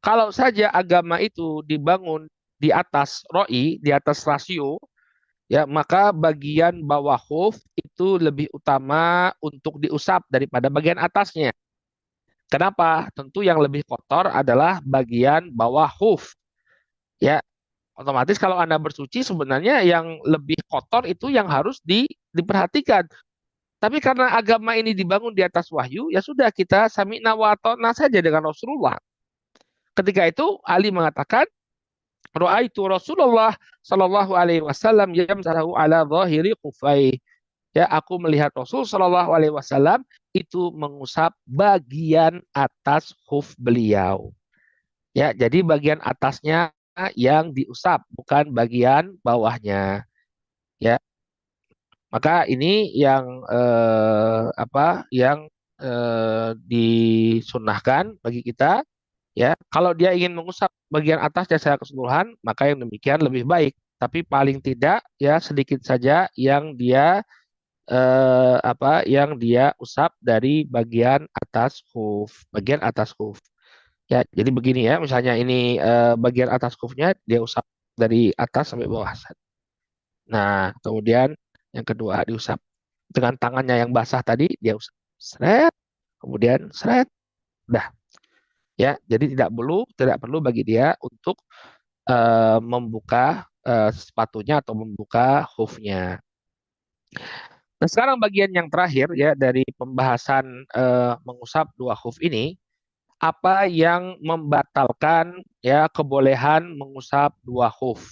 kalau saja agama itu dibangun di atas roi, di atas rasio, ya, maka bagian bawah hoof itu lebih utama untuk diusap daripada bagian atasnya. Kenapa? Tentu yang lebih kotor adalah bagian bawah hoof. Ya, otomatis kalau Anda bersuci sebenarnya yang lebih kotor itu yang harus diperhatikan. Tapi karena agama ini dibangun di atas wahyu, ya sudah kita sami'na wa ata'na saja dengan Rasulullah. Ketika itu Ali mengatakan, "Ra'aitu Rasulullah sallallahu alaihi wasallam yamsahu ala dhahiri khufai." Ya, aku melihat Rasul sallallahu alaihi wasallam itu mengusap bagian atas khuf beliau. Ya, jadi bagian atasnya yang diusap, bukan bagian bawahnya. Ya, maka ini yang disunahkan bagi kita. Ya, kalau dia ingin mengusap bagian atasnya secara keseluruhan, maka yang demikian lebih baik. Tapi paling tidak ya sedikit saja yang dia usap dari bagian atas hoof, bagian atas hoof. Ya, jadi begini ya, misalnya ini bagian atas hoofnya dia usap dari atas sampai bawah. Nah, kemudian yang kedua diusap dengan tangannya yang basah tadi dia usap, seret, kemudian seret, dah. Ya, jadi tidak perlu bagi dia untuk membuka sepatunya atau membuka hoofnya. Nah, sekarang bagian yang terakhir ya dari pembahasan mengusap dua hoof ini, apa yang membatalkan ya kebolehan mengusap dua hoof.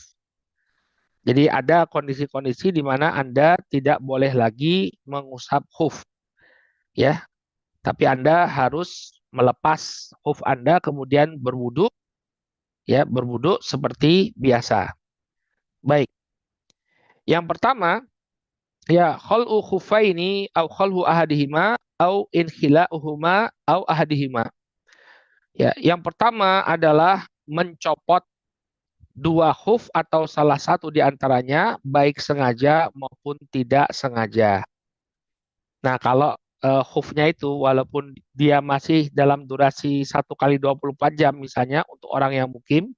Jadi ada kondisi-kondisi di mana Anda tidak boleh lagi mengusap hoof ya, tapi Anda harus melepas hoof Anda kemudian berwudu ya, berwudu seperti biasa. Baik. Yang pertama, ya, khal'u khufaini au khal'u ahadihima au inkhila'uhuma au ahadihima. Ya, yang pertama adalah mencopot dua hoof atau salah satu di antaranya baik sengaja maupun tidak sengaja. Nah, kalau hoofnya itu walaupun dia masih dalam durasi 1 kali 24 jam misalnya untuk orang yang mukim,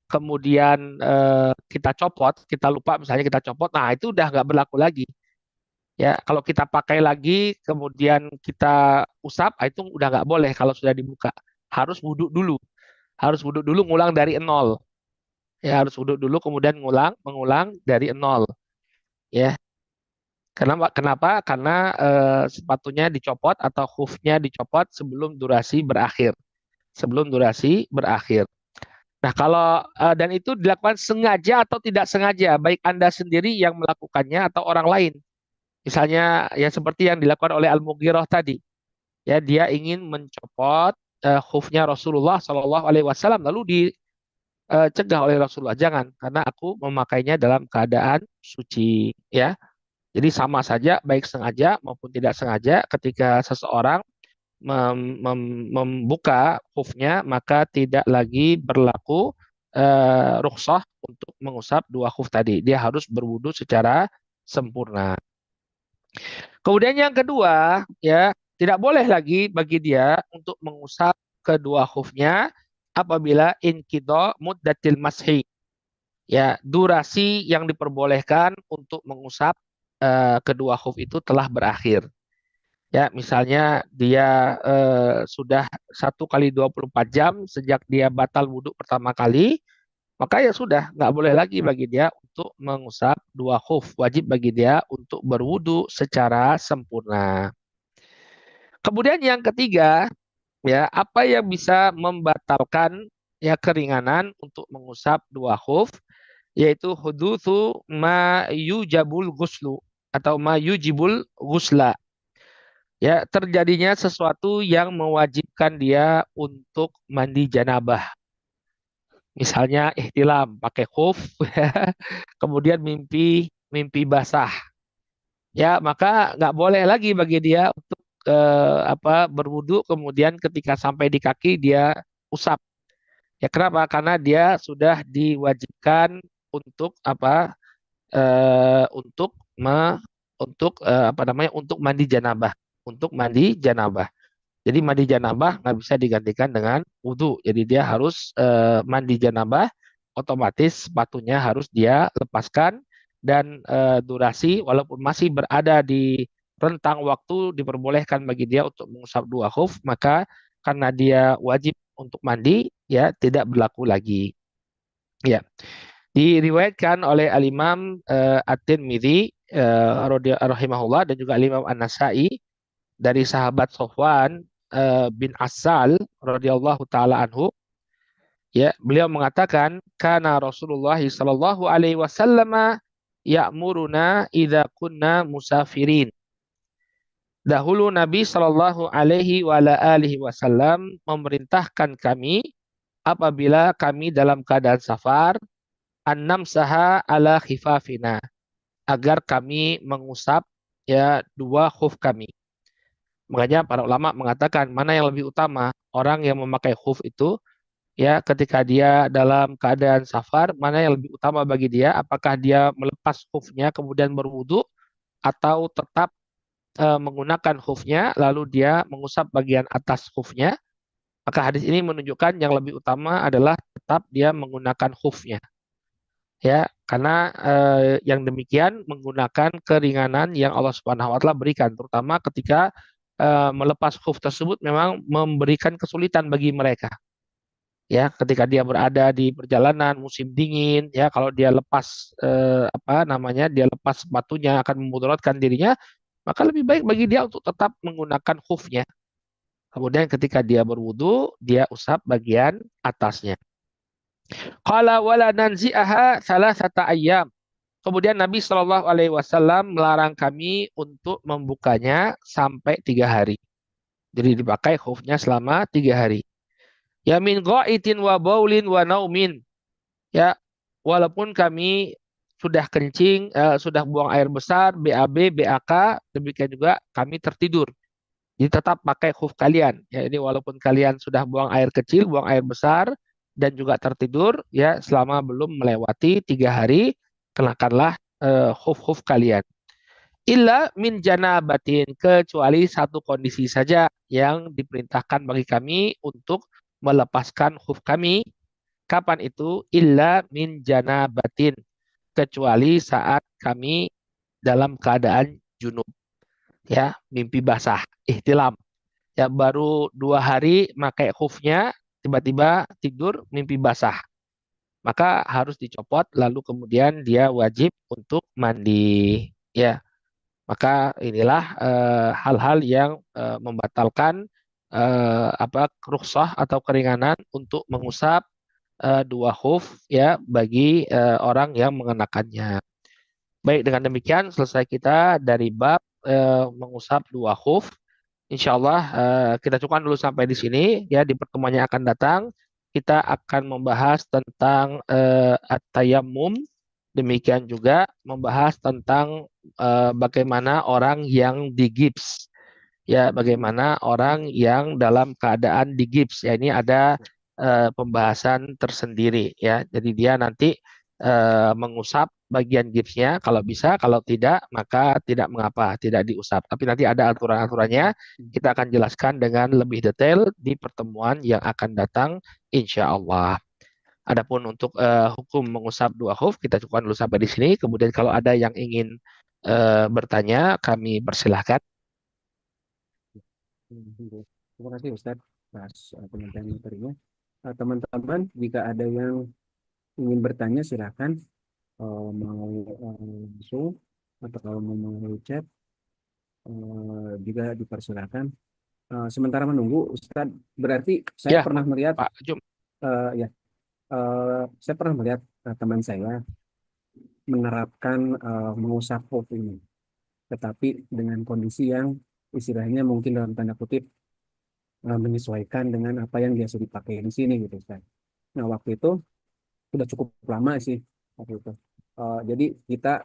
kemudian kita copot, kita lupa misalnya kita copot, nah itu udah nggak berlaku lagi. Ya, kalau kita pakai lagi, kemudian kita usap, ah, itu udah nggak boleh kalau sudah dibuka. Harus wudhu dulu, ngulang dari nol. Ya harus wudhu dulu kemudian mengulang dari nol. Ya, kenapa? Kenapa? Karena sepatunya dicopot atau hoofnya dicopot sebelum durasi berakhir. Sebelum durasi berakhir. Nah, kalau dan itu dilakukan sengaja atau tidak sengaja, baik Anda sendiri yang melakukannya atau orang lain. Misalnya ya seperti yang dilakukan oleh Al-Mughirah tadi. Ya, dia ingin mencopot khufnya Rasulullah Shallallahu Alaihi Wasallam, lalu dicegah oleh Rasulullah, jangan, karena aku memakainya dalam keadaan suci. Ya, jadi sama saja, baik sengaja maupun tidak sengaja, ketika seseorang membuka khufnya, maka tidak lagi berlaku rukhsah untuk mengusap dua khuf tadi. Dia harus berwudu secara sempurna. Kemudian yang kedua, ya, tidak boleh lagi bagi dia untuk mengusap kedua khufnya apabila inqidha muddatil mashi. Ya, durasi yang diperbolehkan untuk mengusap kedua khuf itu telah berakhir. Ya, misalnya dia sudah 1 kali 24 jam sejak dia batal wudhu pertama kali, maka ya sudah, nggak boleh lagi bagi dia untuk mengusap dua khuf. Wajib bagi dia untuk berwudhu secara sempurna. Kemudian yang ketiga, ya, apa yang bisa membatalkan ya keringanan untuk mengusap dua khuf, yaitu hudutsu ma yujabul ghuslu atau ma yujibul ghusla. Ya, terjadinya sesuatu yang mewajibkan dia untuk mandi janabah. Misalnya ihtilam pakai khuf, kemudian mimpi mimpi basah. Ya, maka nggak boleh lagi bagi dia untuk berwudu kemudian ketika sampai di kaki dia usap. Ya, kenapa? Karena dia sudah diwajibkan untuk untuk untuk mandi janabah, untuk mandi janabah. Jadi mandi janabah nggak bisa digantikan dengan wudhu. Jadi dia harus mandi janabah, otomatis sepatunya harus dia lepaskan, dan durasi walaupun masih berada di rentang waktu diperbolehkan bagi dia untuk mengusap dua khuf, maka karena dia wajib untuk mandi, ya tidak berlaku lagi. Ya, diriwayatkan oleh Al-Imam At-Tirmidzi rahimahullah dan juga Al-Imam An-Nasai dari sahabat Sofwan bin Asal radhiyallahu taala anhu. Ya, beliau mengatakan kana Rasulullah sallallahu alaihi wasallam ya'muruna idza kunna musafirin. Dahulu Nabi sallallahu alaihi wa ala alihi wasallam memerintahkan kami apabila kami dalam keadaan safar, annam saha ala khifafina, agar kami mengusap ya dua khuf kami. Makanya para ulama mengatakan mana yang lebih utama, orang yang memakai khuf itu ya ketika dia dalam keadaan safar, mana yang lebih utama bagi dia, apakah dia melepas khufnya kemudian berwudu atau tetap menggunakan khufnya lalu dia mengusap bagian atas khufnya. Maka hadis ini menunjukkan yang lebih utama adalah tetap dia menggunakan khufnya. Ya, karena yang demikian menggunakan keringanan yang Allah Subhanahu wa taala berikan, terutama ketika melepas khuf tersebut memang memberikan kesulitan bagi mereka. Ya, ketika dia berada di perjalanan musim dingin, ya kalau dia lepas dia lepas sepatunya akan memudaratkan dirinya, maka lebih baik bagi dia untuk tetap menggunakan khufnya. Kemudian ketika dia berwudu, dia usap bagian atasnya. Qala wala nanzi'aha salasata ayyam. Kemudian Nabi Shallallahu Alaihi Wasallam melarang kami untuk membukanya sampai 3 hari. Jadi dipakai khufnya selama 3 hari. Ya min ghaitin wa baulin wa naumin. Ya, walaupun kami sudah kencing, sudah buang air besar, BAB, BAK, demikian juga kami tertidur. Jadi tetap pakai khuf kalian. Ya, ini walaupun kalian sudah buang air kecil, buang air besar, dan juga tertidur, ya selama belum melewati 3 hari, kenakanlah khuf-khuf kalian. Illa min janabatin, kecuali satu kondisi saja yang diperintahkan bagi kami untuk melepaskan khuf kami. Kapan itu? Illa min janabatin, kecuali saat kami dalam keadaan junub, ya mimpi basah, ihtilam. Ya baru 2 hari pakai khufnya, tiba-tiba tidur mimpi basah. maka harus dicopot lalu kemudian dia wajib untuk mandi. Ya, maka inilah hal-hal yang membatalkan rukhsah atau keringanan untuk mengusap dua khuf ya bagi orang yang mengenakannya. Baik, dengan demikian selesai kita dari bab mengusap dua khuf. Insya Allah kita cukupkan dulu sampai di sini ya. Di pertemuan yang akan datang kita akan membahas tentang at-tayammum. Demikian juga membahas tentang bagaimana orang yang digips ya, bagaimana orang yang dalam keadaan digips ya. Ini ada pembahasan tersendiri ya. Jadi dia nanti mengusap bagian gipsnya kalau bisa, kalau tidak maka tidak mengapa, tidak diusap. Tapi nanti ada aturan-aturannya, kita akan jelaskan dengan lebih detail di pertemuan yang akan datang insya Allah. Adapun untuk hukum mengusap dua huruf kita cukupkan dulu sampai di sini. Kemudian kalau ada yang ingin bertanya, kami persilahkan. Terima kasih Ustadz atas penyampaian materinya. Teman-teman, jika ada yang ingin bertanya silakan, mau langsung atau kalau mau melalui chat juga dipersilakan. Sementara menunggu Ustadz, berarti saya Ya, pernah melihat Pak Jum. ya saya pernah melihat teman saya menerapkan mengusap hoof ini, tetapi dengan kondisi yang istilahnya mungkin dalam tanda kutip menyesuaikan dengan apa yang biasa dipakai di sini gitu Ustaz. Nah waktu itu sudah cukup lama sih waktu itu. Jadi kita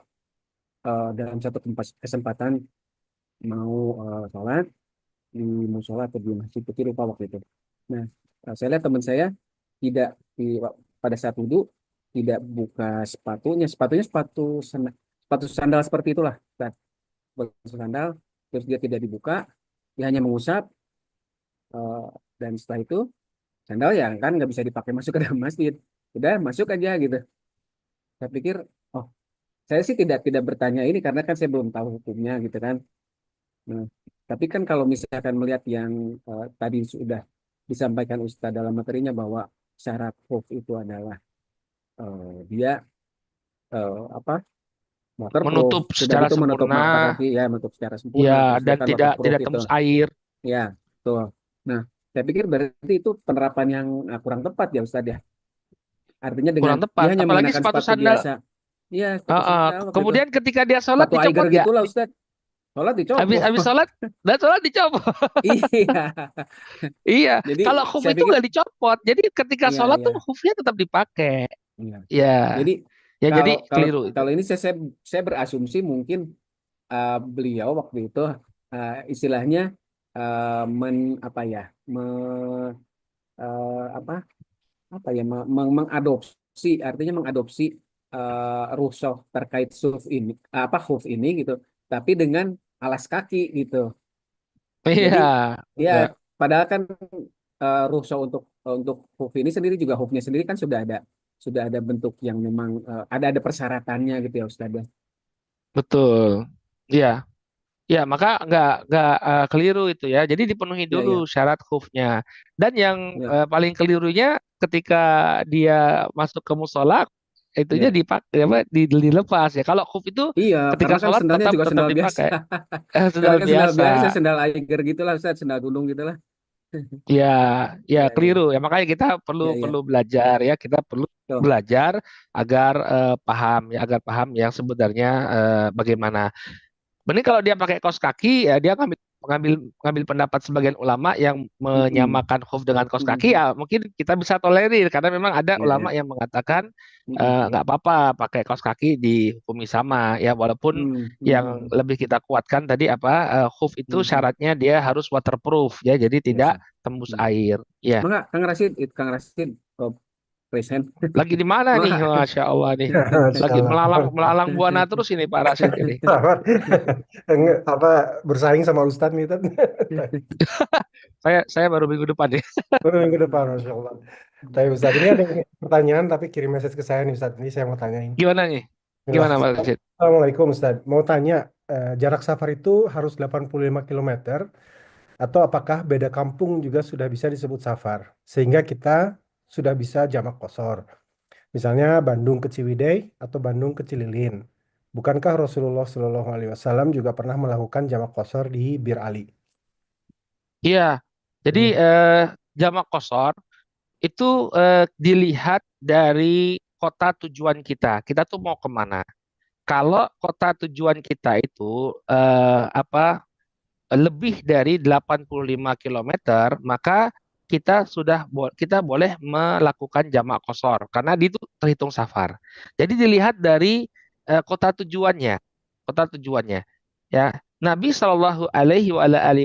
dalam satu kesempatan mau sholat di musola atau di masjid kecil lupa waktu itu. Nah saya lihat teman saya tidak pada saat wudhu tidak buka sepatunya sepatu sandal seperti itulah Ustaz. Sepatu sandal terus dia tidak dibuka, dia hanya mengusap eh, dan setelah itu sandal ya kan nggak bisa dipakai masuk ke dalam masjid, udah masuk aja gitu. Saya pikir oh saya sih tidak bertanya ini karena kan saya belum tahu hukumnya gitu kan. Nah, tapi kan kalau misalkan melihat yang tadi sudah disampaikan Ustadz dalam materinya bahwa syarat hoof itu adalah dia apa waterproof, Menutup sudah secara gitu menutup sempurna, mata kaki ya menutup secara sempurna, ya, terus dia dan kan tidak waterproof tidak itu tembus air. ya tuh. Nah saya pikir berarti itu penerapan yang kurang tepat ya Ustadz ya. Artinya dengan Kurang dia tepat. hanya Apalagi mengenakan sepatu sepatu sandal. biasa. Iya, sepatu sandal waktu itu. Kemudian ketika dia sholat Sepatu Aiger dicopot nggak? gitulah Ustaz. Sholat Habis dicopot. habis sholat dan sholat dicopot. Iya. Iya, Jadi kalau hoof saya itu pikir nggak dicopot. Jadi ketika iya sholat iya tuh hoofnya tetap dipakai. iya. Ya, Jadi ya jadi kalau kalau keliru itu. kalau ini saya berasumsi mungkin beliau waktu itu istilahnya men apa ya me, apa apa ya mengadopsi artinya mengadopsi rukhsah terkait hoof ini gitu tapi dengan alas kaki gitu Iya, jadi ya enggak. padahal kan rukhsah untuk hoof ini sendiri juga hoofnya sendiri kan sudah ada bentuk yang memang ada persyaratannya gitu ya Ustaz ya. Betul. Iya. Ya, maka nggak keliru itu ya. Jadi dipenuhi Ya dulu ya syarat hufnya. Dan yang ya paling kelirunya ketika dia masuk ke musola, itunya ya dipakai apa dilepas ya. Kalau huf itu iya ketika karena kan sholat sendalnya tetap juga tetap sendal biasa. dipakai. Karena Sendal kan sendal biasa. biasa sendal Aiger gitulah Ustaz sendal gunung gitulah. Ya, ya Ya ya keliru ya. Makanya kita perlu ya perlu ya belajar ya. Kita perlu tuh. belajar agar paham ya, agar paham yang sebenarnya bagaimana. Mending kalau dia pakai kaos kaki ya dia ngambil ngambil pendapat sebagian ulama yang Mm-mm. menyamakan khuf dengan kaos kaki Mm-mm. ya mungkin kita bisa tolerir karena memang ada Ya ulama ya. yang mengatakan Mm-mm. nggak apa-apa pakai kaos kaki dihukumi sama ya walaupun Mm, yang mm, lebih kita kuatkan tadi apa khuf itu mm. syaratnya dia harus waterproof ya jadi Yes, tidak sir. tembus Mm. air ya. Maka Kang Rasid, oh, present. Lagi di mana nih? Maka Masya Allah nih. Masya Lagi Allah. melalang melalang buana terus ini Pak Rasid ini. Apa bersaing sama Ustadz nih, Tat? Saya baru minggu depan nih. Minggu depan, Masya Allah. Tapi Ustadz, ini ada pertanyaan tapi kirim message ke saya nih Ustadz. Ini saya mau tanyain. Gimana nih? Bismillah. Gimana Pak Rasid? Assalamualaikum Ustadz. Mau tanya, jarak safar itu harus 85 kilometer atau apakah beda kampung juga sudah bisa disebut safar? Sehingga kita sudah bisa jamak qashar. Misalnya Bandung ke Ciwidey atau Bandung ke Cililin. Bukankah Rasulullah Shallallahu Alaihi Wasallam juga pernah melakukan jamak qashar di Bir Ali? Iya. Jadi Ini jamak qashar itu dilihat dari kota tujuan kita. Kita tuh mau kemana? Kalau kota tujuan kita itu lebih dari 85 kilometer, maka kita boleh melakukan jamak qashar karena itu terhitung safar. Jadi dilihat dari kota tujuannya, kota tujuannya. Ya, Nabi Shallallahu Alaihi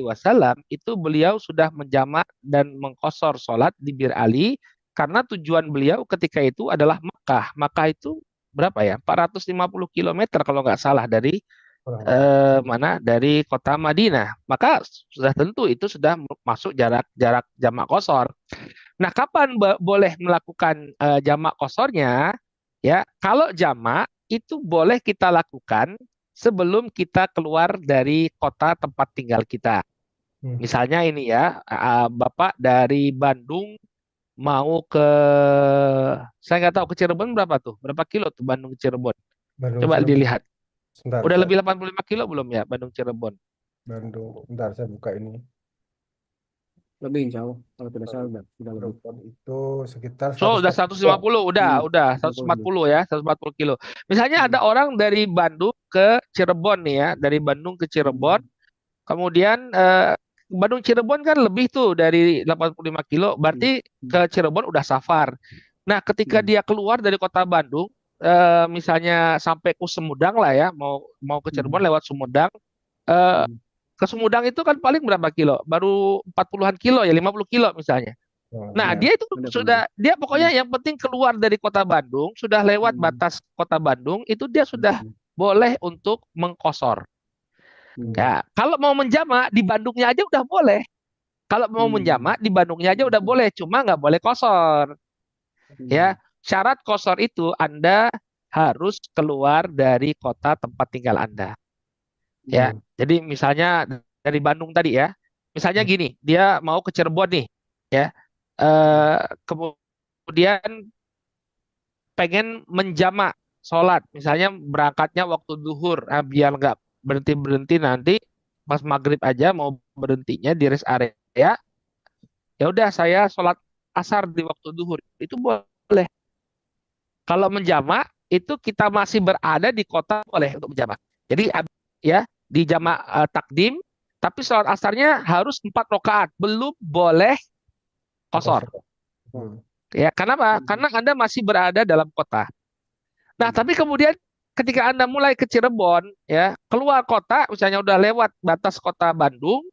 Wasallam itu beliau sudah menjamak dan mengqashar sholat di Bir Ali karena tujuan beliau ketika itu adalah Makkah. Makkah itu berapa ya? 450 kilometer kalau nggak salah dari kurang lebih. dari kota Madinah, maka sudah tentu itu sudah masuk jarak jarak jamak qashar. Nah, kapan boleh melakukan jamak qasharnya? Ya, kalau jamak itu boleh kita lakukan sebelum kita keluar dari kota tempat tinggal kita. Hmm. Misalnya ini ya, Bapak dari Bandung mau ke, saya nggak tahu ke Cirebon berapa tuh? Berapa kilo tuh Bandung ke Cirebon? Bandung Coba Cirebon. dilihat. Sebentar, Udah saya lebih 85 kilo belum ya Bandung Cirebon? Bandung. Bentar, saya buka ini. Lebih insya Allah kalau tidak salah Bandung udah lebih. Cirebon itu sekitar So, udah 140. 150, udah Betul, lebih. 140 ya, 140 kilo. Misalnya ada orang dari Bandung ke Cirebon nih ya, dari Bandung ke Cirebon, kemudian Bandung Cirebon kan lebih tuh dari 85 kilo, berarti ke Cirebon udah safar. Nah, ketika dia keluar dari kota Bandung, misalnya sampai ke Sumedang lah ya, mau mau ke Cirebon lewat Sumedang, eh, ke Sumedang itu kan paling berapa kilo? Baru 40-an kilo ya, 50 kilo misalnya. Nah, Nah, Ya, dia itu benar benar. dia pokoknya yang penting keluar dari kota Bandung, sudah lewat batas kota Bandung, itu dia sudah boleh untuk mengkosor. Ya, kalau mau menjama di Bandungnya aja udah boleh. Kalau mau menjama di Bandungnya aja udah boleh, cuma nggak boleh kosor. Ya, syarat kosor itu Anda harus keluar dari kota tempat tinggal Anda. Ya, jadi misalnya dari Bandung tadi ya, misalnya gini, dia mau ke Cirebon nih, ya, kemudian pengen menjamak sholat, misalnya berangkatnya waktu duhur, biar nggak berhenti berhenti nanti pas maghrib aja mau berhentinya di rest area, ya udah saya sholat asar di waktu duhur, itu boleh. Kalau menjamak itu kita masih berada di kota boleh untuk menjamak. Jadi ya di jamak takdim, tapi sholat asarnya harus 4 rakaat, belum boleh kosor. kosong. Hmm. Ya, kenapa? Karena Anda masih berada dalam kota. Nah, tapi kemudian ketika Anda mulai ke Cirebon, ya, keluar kota, misalnya udah lewat batas kota Bandung,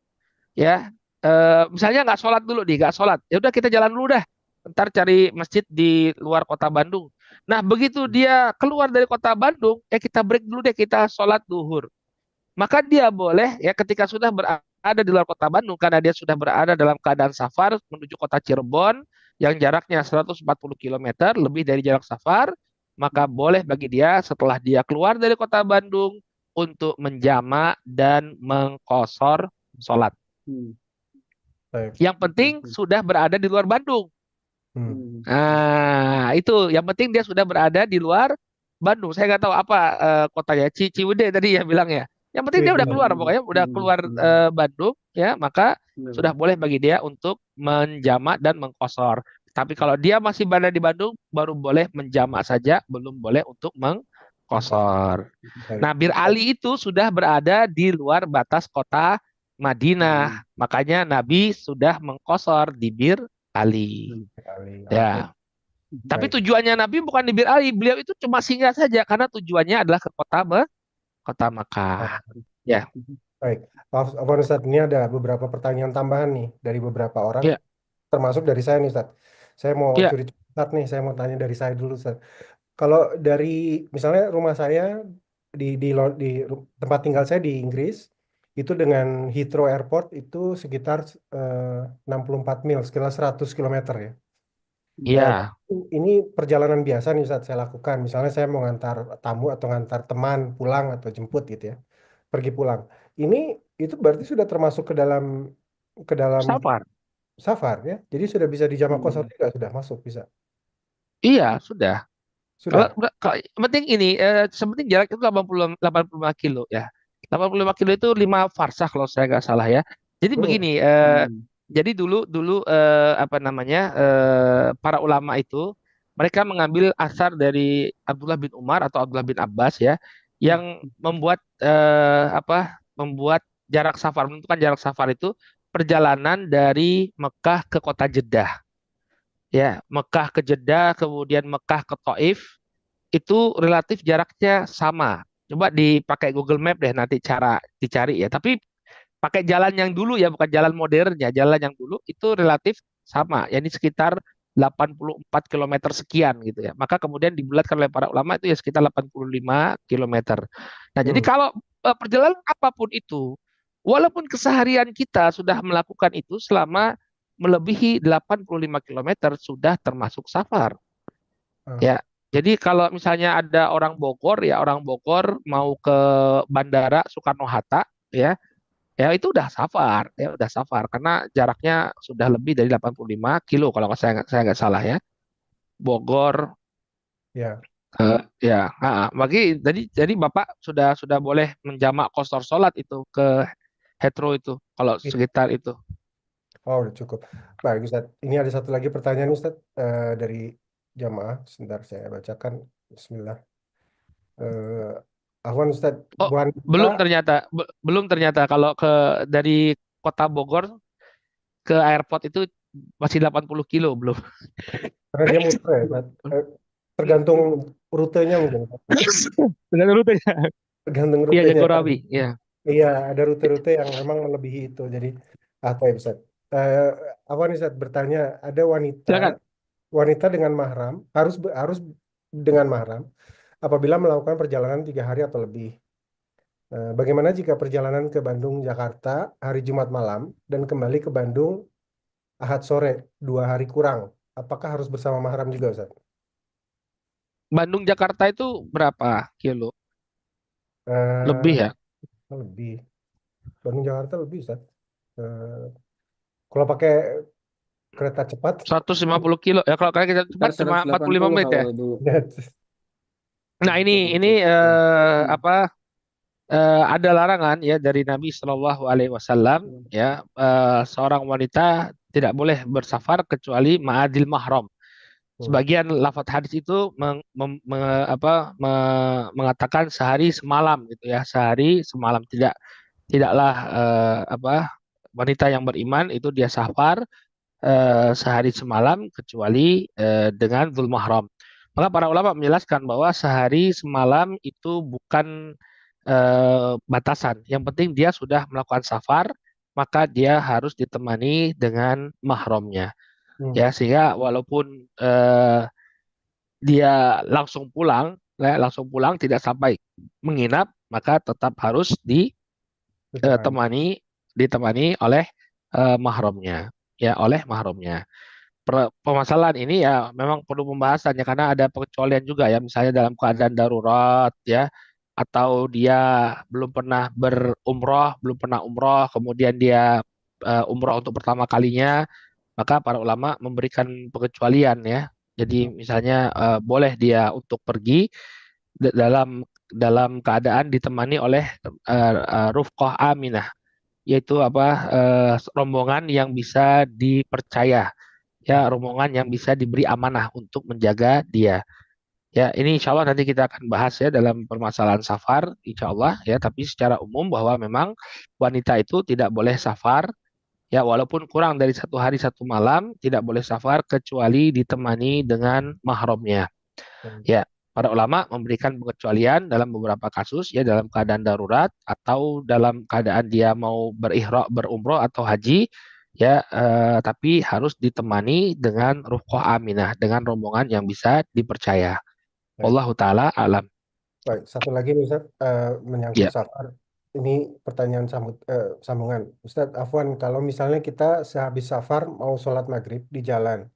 ya, misalnya nggak sholat dulu nih, nggak sholat, ya udah kita jalan dulu dah, ntar cari masjid di luar kota Bandung. Nah, begitu dia keluar dari kota Bandung, ya kita break dulu deh, kita sholat duhur. Maka dia boleh, ya, ketika sudah berada di luar kota Bandung, karena dia sudah berada dalam keadaan safar menuju kota Cirebon, yang jaraknya 140 kilometer lebih dari jarak safar, maka boleh bagi dia setelah dia keluar dari kota Bandung untuk menjama dan mengkosor sholat. Baik. Yang penting sudah berada di luar Bandung. Hmm. Nah, itu yang penting dia sudah berada di luar Bandung. Saya nggak tahu apa kotanya, Ciwidey tadi ya bilang ya. Yang penting dia udah Ciwidey. keluar, pokoknya udah keluar Bandung, ya, maka sudah boleh bagi dia untuk menjamak dan mengkosor. Tapi kalau dia masih berada di Bandung, baru boleh menjamak saja, belum boleh untuk mengkosor. Baik. Nah, Bir Ali itu sudah berada di luar batas kota Madinah. Makanya Nabi sudah mengkosor di Bir Ali. Sekali. Oke. Ya. Tapi Baik. tujuannya Nabi bukan di Bir Ali. Beliau itu cuma singgah saja karena tujuannya adalah ke kota Makkah. Ya. Baik. Pak Ustadz, ini ada beberapa pertanyaan tambahan nih dari beberapa orang, Ya. termasuk dari saya nih, Ustadz. Saya mau Ya. curi Ustadz nih, saya mau tanya dari saya dulu, Ustadz. Kalau dari misalnya rumah saya di tempat tinggal saya di Inggris, itu dengan Heathrow Airport itu sekitar 64 mil, sekitar 100 kilometer ya. Eh, Ya. ini perjalanan biasa nih Ustadz saya lakukan. Misalnya saya mau ngantar tamu atau ngantar teman pulang atau jemput gitu ya, pergi pulang. Ini itu berarti sudah termasuk ke dalam Safar. safar ya. Jadi sudah bisa di jamak kosor juga sudah masuk bisa. Iya, sudah. Sudah. yang penting ini sepenting jarak itu 85 kilo ya. 85 kilo itu 5 farsah kalau saya nggak salah ya. Jadi Hmm. begini, Hmm. jadi dulu dulu apa namanya para ulama itu mereka mengambil asar dari Abdullah bin Umar atau Abdullah bin Abbas ya, yang membuat membuat jarak safar, menentukan jarak safar itu perjalanan dari Mekah ke kota Jeddah. Ya, Mekah ke Jeddah, kemudian Mekah ke Taif, itu relatif jaraknya sama. Coba dipakai Google Map deh nanti cara dicari ya. Tapi pakai jalan yang dulu ya, bukan jalan modernnya. Jalan yang dulu itu relatif sama. Yani sekitar 84 kilometer sekian gitu ya. Maka kemudian dibulatkan oleh para ulama itu ya sekitar 85 kilometer. Nah, jadi Hmm. kalau perjalanan apapun itu, walaupun keseharian kita sudah melakukan itu selama melebihi 85 kilometer sudah termasuk safar. Ah. Ya, jadi kalau misalnya ada orang Bogor ya orang Bogor mau ke Bandara Soekarno-Hatta ya, ya itu udah safar ya udah safar karena jaraknya sudah lebih dari 85 kilo kalau saya nggak salah ya. Bogor Ya. ya, bagi jadi Bapak sudah boleh menjamak qashar sholat itu ke Hetero itu kalau Iya. sekitar itu. Oh, udah cukup. Baik, Ustaz. Ini ada satu lagi pertanyaan, Ustaz, dari jamaah. Sebentar saya bacakan. Bismillah. Eh, Afwan, Ustaz. Oh, Bu Anita, belum ternyata kalau dari kota Bogor ke airport itu masih 80 kilo belum. karena dia muter ya, Ustaz. Tergantung rutenya mungkin, Ustaz. Dengan rutenya. Tergantung Iya, rutenya. Jagorawi. Iya, Iya, ada rute-rute yang memang melebihi itu. Jadi, apa ya, Ustaz? Eh, Afwan, Ustaz, bertanya, ada wanita silakan. wanita dengan mahram, harus dengan mahram, apabila melakukan perjalanan 3 hari atau lebih. Bagaimana jika perjalanan ke Bandung, Jakarta hari Jumat malam dan kembali ke Bandung Ahad sore, 2 hari kurang? Apakah harus bersama mahram juga, Ustaz? Bandung Jakarta itu berapa kilo? Lebih Eh, ya? Lebih. Bandung, Jakarta lebih, Ustaz. Eh, Kalau pakai kereta cepat, 150 kilo. Ya kalau kayak kita Sekitar cepat cuma 45 180 menit kalau ya. dulu. Nah, ini 180. Hmm. ada larangan ya dari Nabi Shallallahu Alaihi Wasallam ya, seorang wanita tidak boleh bersafar kecuali ma'adil mahram. Hmm. Sebagian lafadz hadis itu mengatakan sehari semalam gitu ya, sehari semalam tidaklah wanita yang beriman itu dia safar sehari semalam kecuali dengan dzul mahram. Maka para ulama menjelaskan bahwa sehari semalam itu bukan batasan. Yang penting dia sudah melakukan safar, maka dia harus ditemani dengan mahramnya. Hmm. Ya, sehingga walaupun dia langsung pulang tidak sampai menginap, maka tetap harus Ditemani. ditemani ditemani oleh mahramnya, ya oleh mahramnya. Permasalahan ini ya memang perlu pembahasan ya karena ada pengecualian juga ya misalnya dalam keadaan darurat ya atau dia belum pernah umroh kemudian dia umroh untuk pertama kalinya maka para ulama memberikan pengecualian ya. Jadi misalnya boleh dia untuk pergi dalam dalam keadaan ditemani oleh rufqah aminah, yaitu rombongan yang bisa dipercaya, ya rombongan yang bisa diberi amanah untuk menjaga dia. Ya, ini insya Allah nanti kita akan bahas ya dalam permasalahan safar, insya Allah ya. Tapi secara umum bahwa memang wanita itu tidak boleh safar, ya walaupun kurang dari 1 hari 1 malam, tidak boleh safar kecuali ditemani dengan mahramnya. Hmm. Ya, para ulama memberikan pengecualian dalam beberapa kasus ya dalam keadaan darurat atau dalam keadaan dia mau berumroh atau haji ya, tapi harus ditemani dengan rufqah aminah dengan rombongan yang bisa dipercaya. Baik. Wallahu taala alam. Baik, satu lagi nih, Ustaz, menyangkut Ya. safar. Ini pertanyaan sambungan. Ustaz Afwan, kalau misalnya kita sehabis safar mau sholat maghrib di jalan,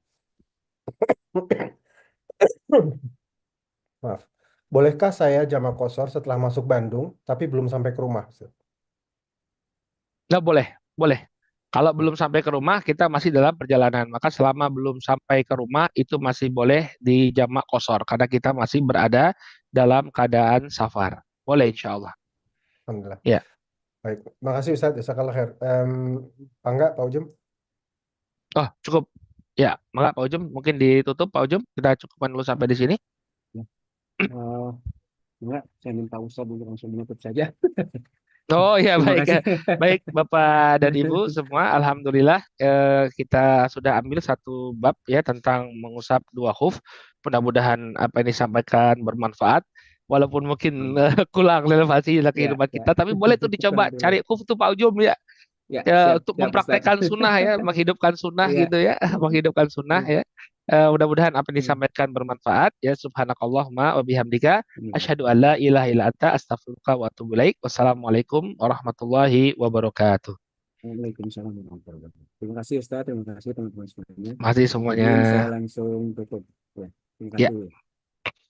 maaf, bolehkah saya jamak qashar setelah masuk Bandung, tapi belum sampai ke rumah, Ustaz? Nggak boleh, boleh. Kalau belum sampai ke rumah, kita masih dalam perjalanan. Maka selama belum sampai ke rumah, itu masih boleh dijamak qashar. Karena kita masih berada dalam keadaan safar. Boleh insya Allah. Alhamdulillah. Ya. Baik, makasih Ustadz. Jazakallah khair. Pak Angga, Pak Ujum. Oh, cukup. Ya, maka Pak Ujum mungkin ditutup Pak Ujum. Kita cukupkan dulu sampai di sini. Ya. Enggak, saya minta Ustaz untuk langsung menutup saja. Oh ya Terima baik kasih. baik Bapak dan Ibu semua, alhamdulillah kita sudah ambil satu bab ya tentang mengusap dua khuf. Mudah-mudahan apa yang disampaikan bermanfaat. Walaupun mungkin kurang relevansi dalam Ya, kehidupan ya. kita, tapi boleh tuh dicoba Kurang dulu. cari khuf tuh Pak Ujum ya. Ya, Ya, siap, untuk siap Ustaz. mempraktekkan sunnah ya, menghidupkan sunnah Iya. gitu ya, menghidupkan sunnah ya. Mudah-mudahan apa yang disampaikan bermanfaat ya. Subhanakallahumma wa bihamdika asyhadu an la ilaha illa anta astaghfiruka wa atubu ilaik. Wassalamualaikum warahmatullahi wabarakatuh. Waalaikumsalam warahmatullahi wabarakatuh. Terima kasih Ustaz, terima kasih teman-teman semuanya. Masih semuanya. Mungkin saya langsung tutup. Ya, terima Ya. kasih.